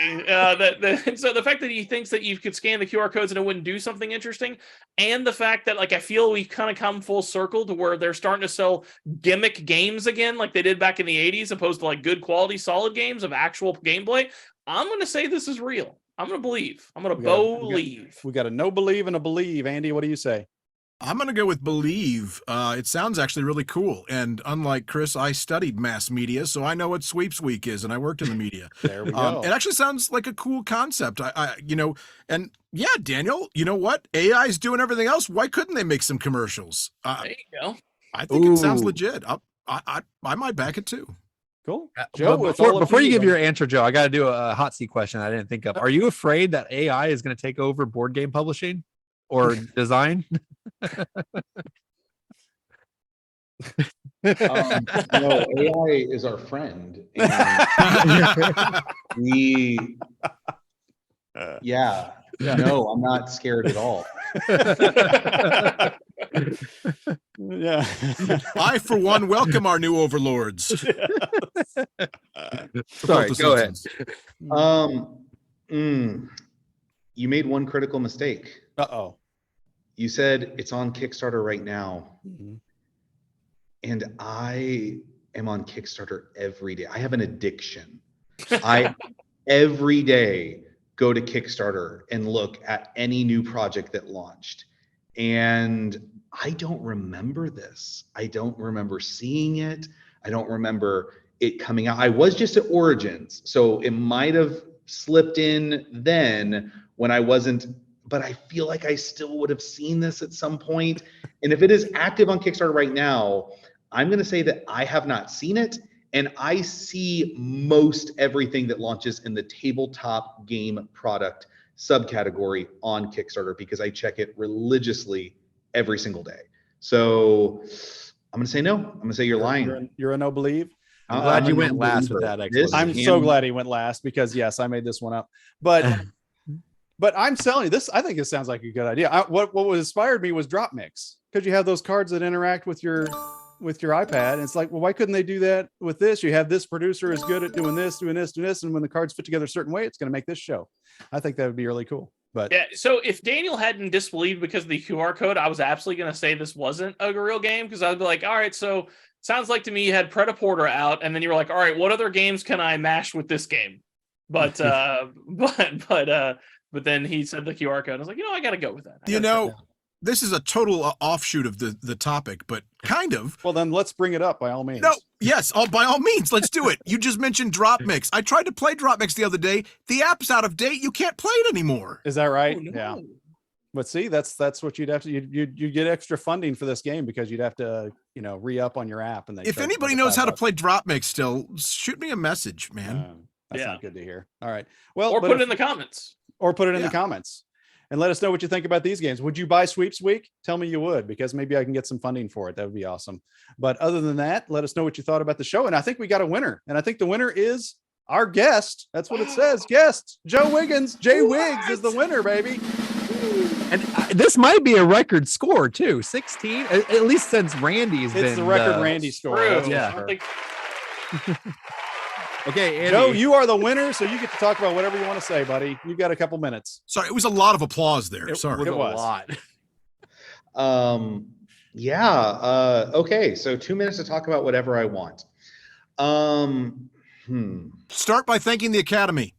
So the fact that he thinks that you could scan the QR codes and it wouldn't do something interesting, and the fact that like I feel we've kind of come full circle to where they're starting to sell gimmick games again, like they did back in the 80s, opposed to like good quality, solid games of actual gameplay. I'm going to say this is real. I'm going to believe. I'm going to believe. We got a no believe and a believe. Andy, what do you say? I'm going to go with believe. It sounds actually really cool. And unlike Chris, I studied mass media, so I know what Sweeps Week is, and I worked in the media. There we go. It actually sounds like a cool concept. And yeah, Daniel, you know what? AI is doing everything else. Why couldn't they make some commercials? There you go. I think it sounds legit. I might back it too. Cool. Joe, before you give your answer, Joe, I got to do a hot seat question I didn't think of. Are you afraid that AI is going to take over board game publishing or design? No, AI is our friend. And no, I'm not scared at all. Yeah. I, for one, welcome our new overlords. Sorry, go ahead. You made one critical mistake. Uh-oh. You said it's on Kickstarter right now. Mm-hmm. And I am on Kickstarter every day. I have an addiction. I every day go to Kickstarter and look at any new project that launched. And I don't remember this. I don't remember seeing it. I don't remember it coming out. I was just at Origins, so it might have slipped in then when I wasn't, but I feel like I still would have seen this at some point. And if it is active on Kickstarter right now, I'm going to say that I have not seen it. And I see most everything that launches in the tabletop game product subcategory on Kickstarter because I check it religiously every single day. So I'm going to say no. I'm going to say you're lying. You're a no believe. I'm glad you went last with that. I'm so glad he went last because yes, I made this one up. But I'm telling you, this. I think this sounds like a good idea. What inspired me was Drop Mix, because you have those cards that interact with your iPad, and it's like, well, why couldn't they do that with this? You have this producer is good at doing this, doing this, doing this, and when the cards fit together a certain way, it's going to make this show. I think that would be really cool. But yeah, so if Daniel hadn't disbelieved because of the QR code, I was absolutely going to say this wasn't a real game, because I'd be like, all right, so sounds like to me you had Predaporter out, and then you were like, all right, what other games can I mash with this game? But but then he said the QR code. I was like, I got to go with that. This is a total offshoot of the topic, but kind of. Well, then let's bring it up by all means. No, yes, by all means, let's do it. You just mentioned Drop Mix. I tried to play Drop Mix the other day. The app's out of date. You can't play it anymore. Is that right? Oh, no. Yeah. But see, that's what you'd have to. You get extra funding for this game because you'd have to, re-up on your app. And then if anybody knows how to play Drop Mix still, shoot me a message, man. That's not good to hear. All right. Well, or put it in the comments. Or put it in the comments. And let us know what you think about these games. Would you buy Sweeps Week? Tell me you would, because maybe I can get some funding for it. That would be awesome. But other than that, let us know what you thought about the show. And I think we got a winner. And I think the winner is our guest. That's what it says. Guest, Joe Wiggins. Jay Wiggs is the winner, baby. And this might be a record score, too. 16, at least since Randy's been. It's the record Randy score. Yeah. Okay, Andy. Joe, you are the winner, so you get to talk about whatever you want to say, buddy. You've got a couple minutes. Sorry, it was a lot of applause there. Sorry. It was a lot. Okay, so 2 minutes to talk about whatever I want. Start by thanking the Academy.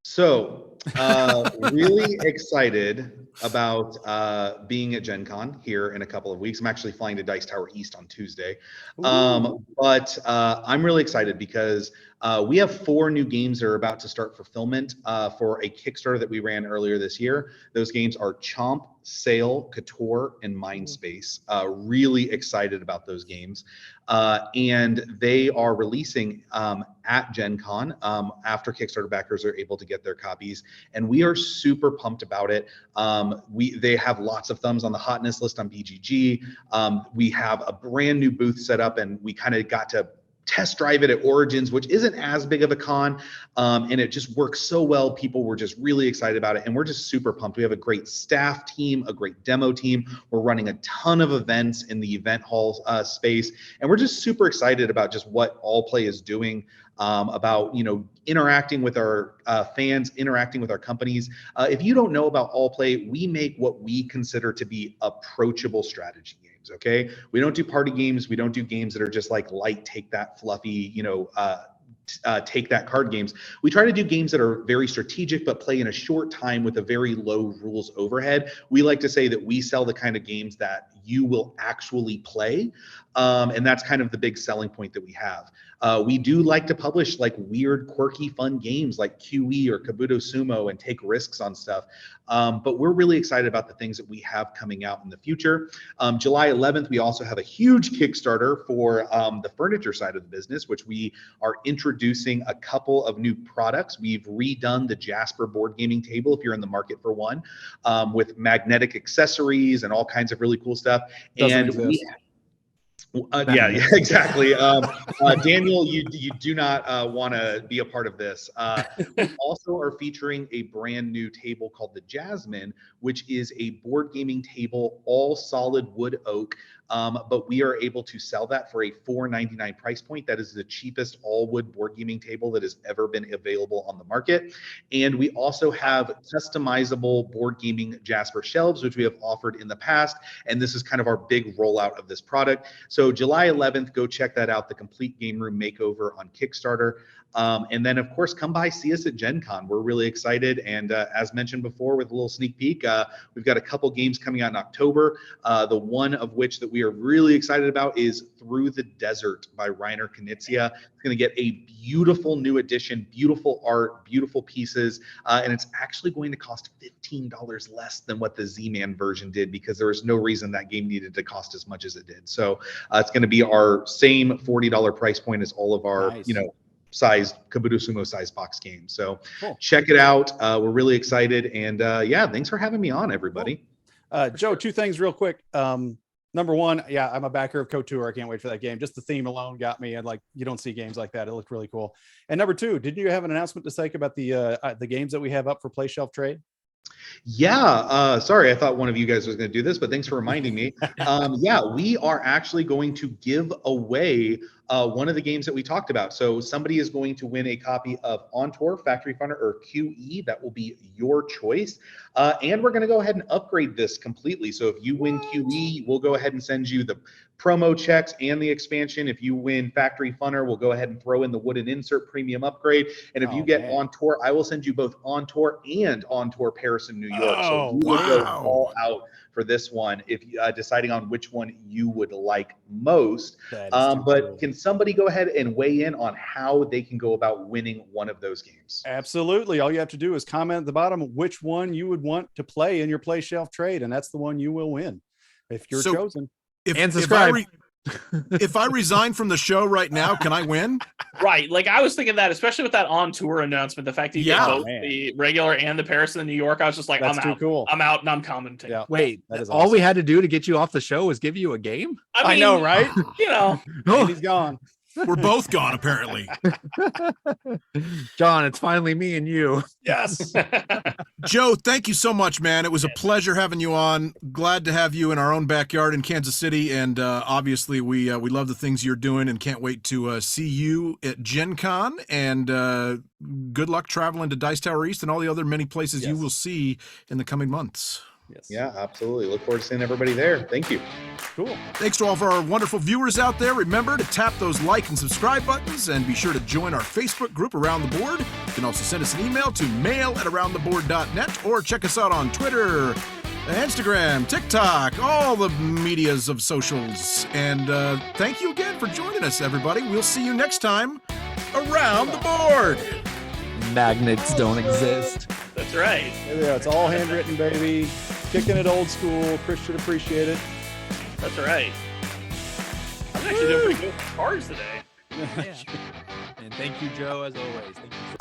So Really excited about being at Gen Con here in a couple of weeks. I'm actually flying to Dice Tower East on Tuesday. But I'm really excited because we have 4 new games that are about to start fulfillment for a Kickstarter that we ran earlier this year. Those games are Chomp, Sail, Couture, and Mindspace. Really excited about those games. And they are releasing at Gen Con after Kickstarter backers are able to get their copies. And we are super pumped about it. They have lots of thumbs on the hotness list on BGG. We have a brand new booth set up, and we kind of got to test drive it at Origins, which isn't as big of a con, and it just works so well. People were just really excited about it, and we're just super pumped. We have a great staff team, a great demo team. We're running a ton of events in the event hall space, and we're just super excited about just what Allplay is doing, about interacting with our fans, interacting with our companies. If you don't know about Allplay, we make what we consider to be approachable strategy games. Okay, we don't do party games. We don't do games that are just like light, take that fluffy, take that card games. We try to do games that are very strategic but play in a short time with a very low rules overhead. We like to say that we sell the kind of games that you will actually play, and that's kind of the big selling point that we have. We do like to publish like weird, quirky, fun games like QE or Kabuto Sumo and take risks on stuff. But we're really excited about the things that we have coming out in the future. July 11th, we also have a huge Kickstarter for the furniture side of the business, which we are introducing a couple of new products. We've redone the Jasper board gaming table, if you're in the market for one, with magnetic accessories and all kinds of really cool stuff. Doesn't exist. Yeah, exactly. Daniel, you do not want to be a part of this. We also are featuring a brand new table called the Jasmine, which is a board gaming table, all solid wood oak. But we are able to sell that for a $4.99 price point. That is the cheapest all wood board gaming table that has ever been available on the market. And we also have customizable board gaming Jasper shelves, which we have offered in the past. And this is kind of our big rollout of this product. So July 11th, go check that out, the complete game room makeover on Kickstarter. And then, of course, come by, see us at Gen Con. We're really excited. And as mentioned before, with a little sneak peek, we've got a couple games coming out in October. The one of which that we are really excited about is Through the Desert by Reiner Knizia. It's going to get a beautiful new edition, beautiful art, beautiful pieces. And it's actually going to cost $15 less than what the Z-Man version did, because there was no reason that game needed to cost as much as it did. So it's going to be our same $40 price point as all of our, size Kabuto Sumo size box games. So cool. Check it out. We're really excited. And yeah, thanks for having me on, everybody. Cool. Joe, 2 things real quick. Number 1, yeah, I'm a backer of Couture. I can't wait for that game. Just the theme alone got me. And like, you don't see games like that. It looked really cool. And number 2, didn't you have an announcement to make about the games that we have up for Play Shelf Trade? Yeah, sorry, I thought one of you guys was going to do this, but thanks for reminding me. Yeah, we are actually going to give away one of the games that we talked about. So somebody is going to win a copy of On Tour, Factory Funner, or QE. That will be your choice. And we're going to go ahead and upgrade this completely. So if you win QE, we'll go ahead and send you the promo checks and the expansion. If you win Factory Funner, we'll go ahead and throw in the wooden insert premium upgrade. And if you get On Tour, I will send you both On Tour and On Tour Paris and New York. So you will go all out for this one, if deciding on which one you would like most. But cool. Can somebody go ahead and weigh in on how they can go about winning one of those games? Absolutely. All you have to do is comment at the bottom which one you would want to play in your Play Shelf Trade, and that's the one you will win if you're chosen. And subscribe. If I resign from the show right now, can I win? Right. Like I was thinking that, especially with that On Tour announcement, the fact that you get both the regular and the Paris and the New York, I was just like, that's I'm out. Cool. I'm out and I'm commenting. Yeah. Wait, all we had to do to get you off the show was give you a game? I know, right? And he's gone. We're both gone, apparently. John, it's finally me and you. Yes. Joe, thank you so much, man. It was a pleasure having you on. Glad to have you in our own backyard in Kansas City. And obviously, we love the things you're doing and can't wait to see you at Gen Con. And good luck traveling to Dice Tower East and all the other many places you will see in the coming months. Yes. Yeah, absolutely. Look forward to seeing everybody there. Thank you. Cool. Thanks to all of our wonderful viewers out there. Remember to tap those like and subscribe buttons and be sure to join our Facebook group Around the Board. can also send us an email to mail@aroundtheboard.net or check us out on Twitter, Instagram, TikTok, all the medias of socials. And thank you again for joining us, everybody. We'll see you next time around the board. Magnets don't exist. That's right. Yeah, it's all handwritten, baby. Kicking it old school. Chris should appreciate it. That's right. I'm actually doing pretty good with cards today. Yeah. And thank you, Joe, as always. Thank you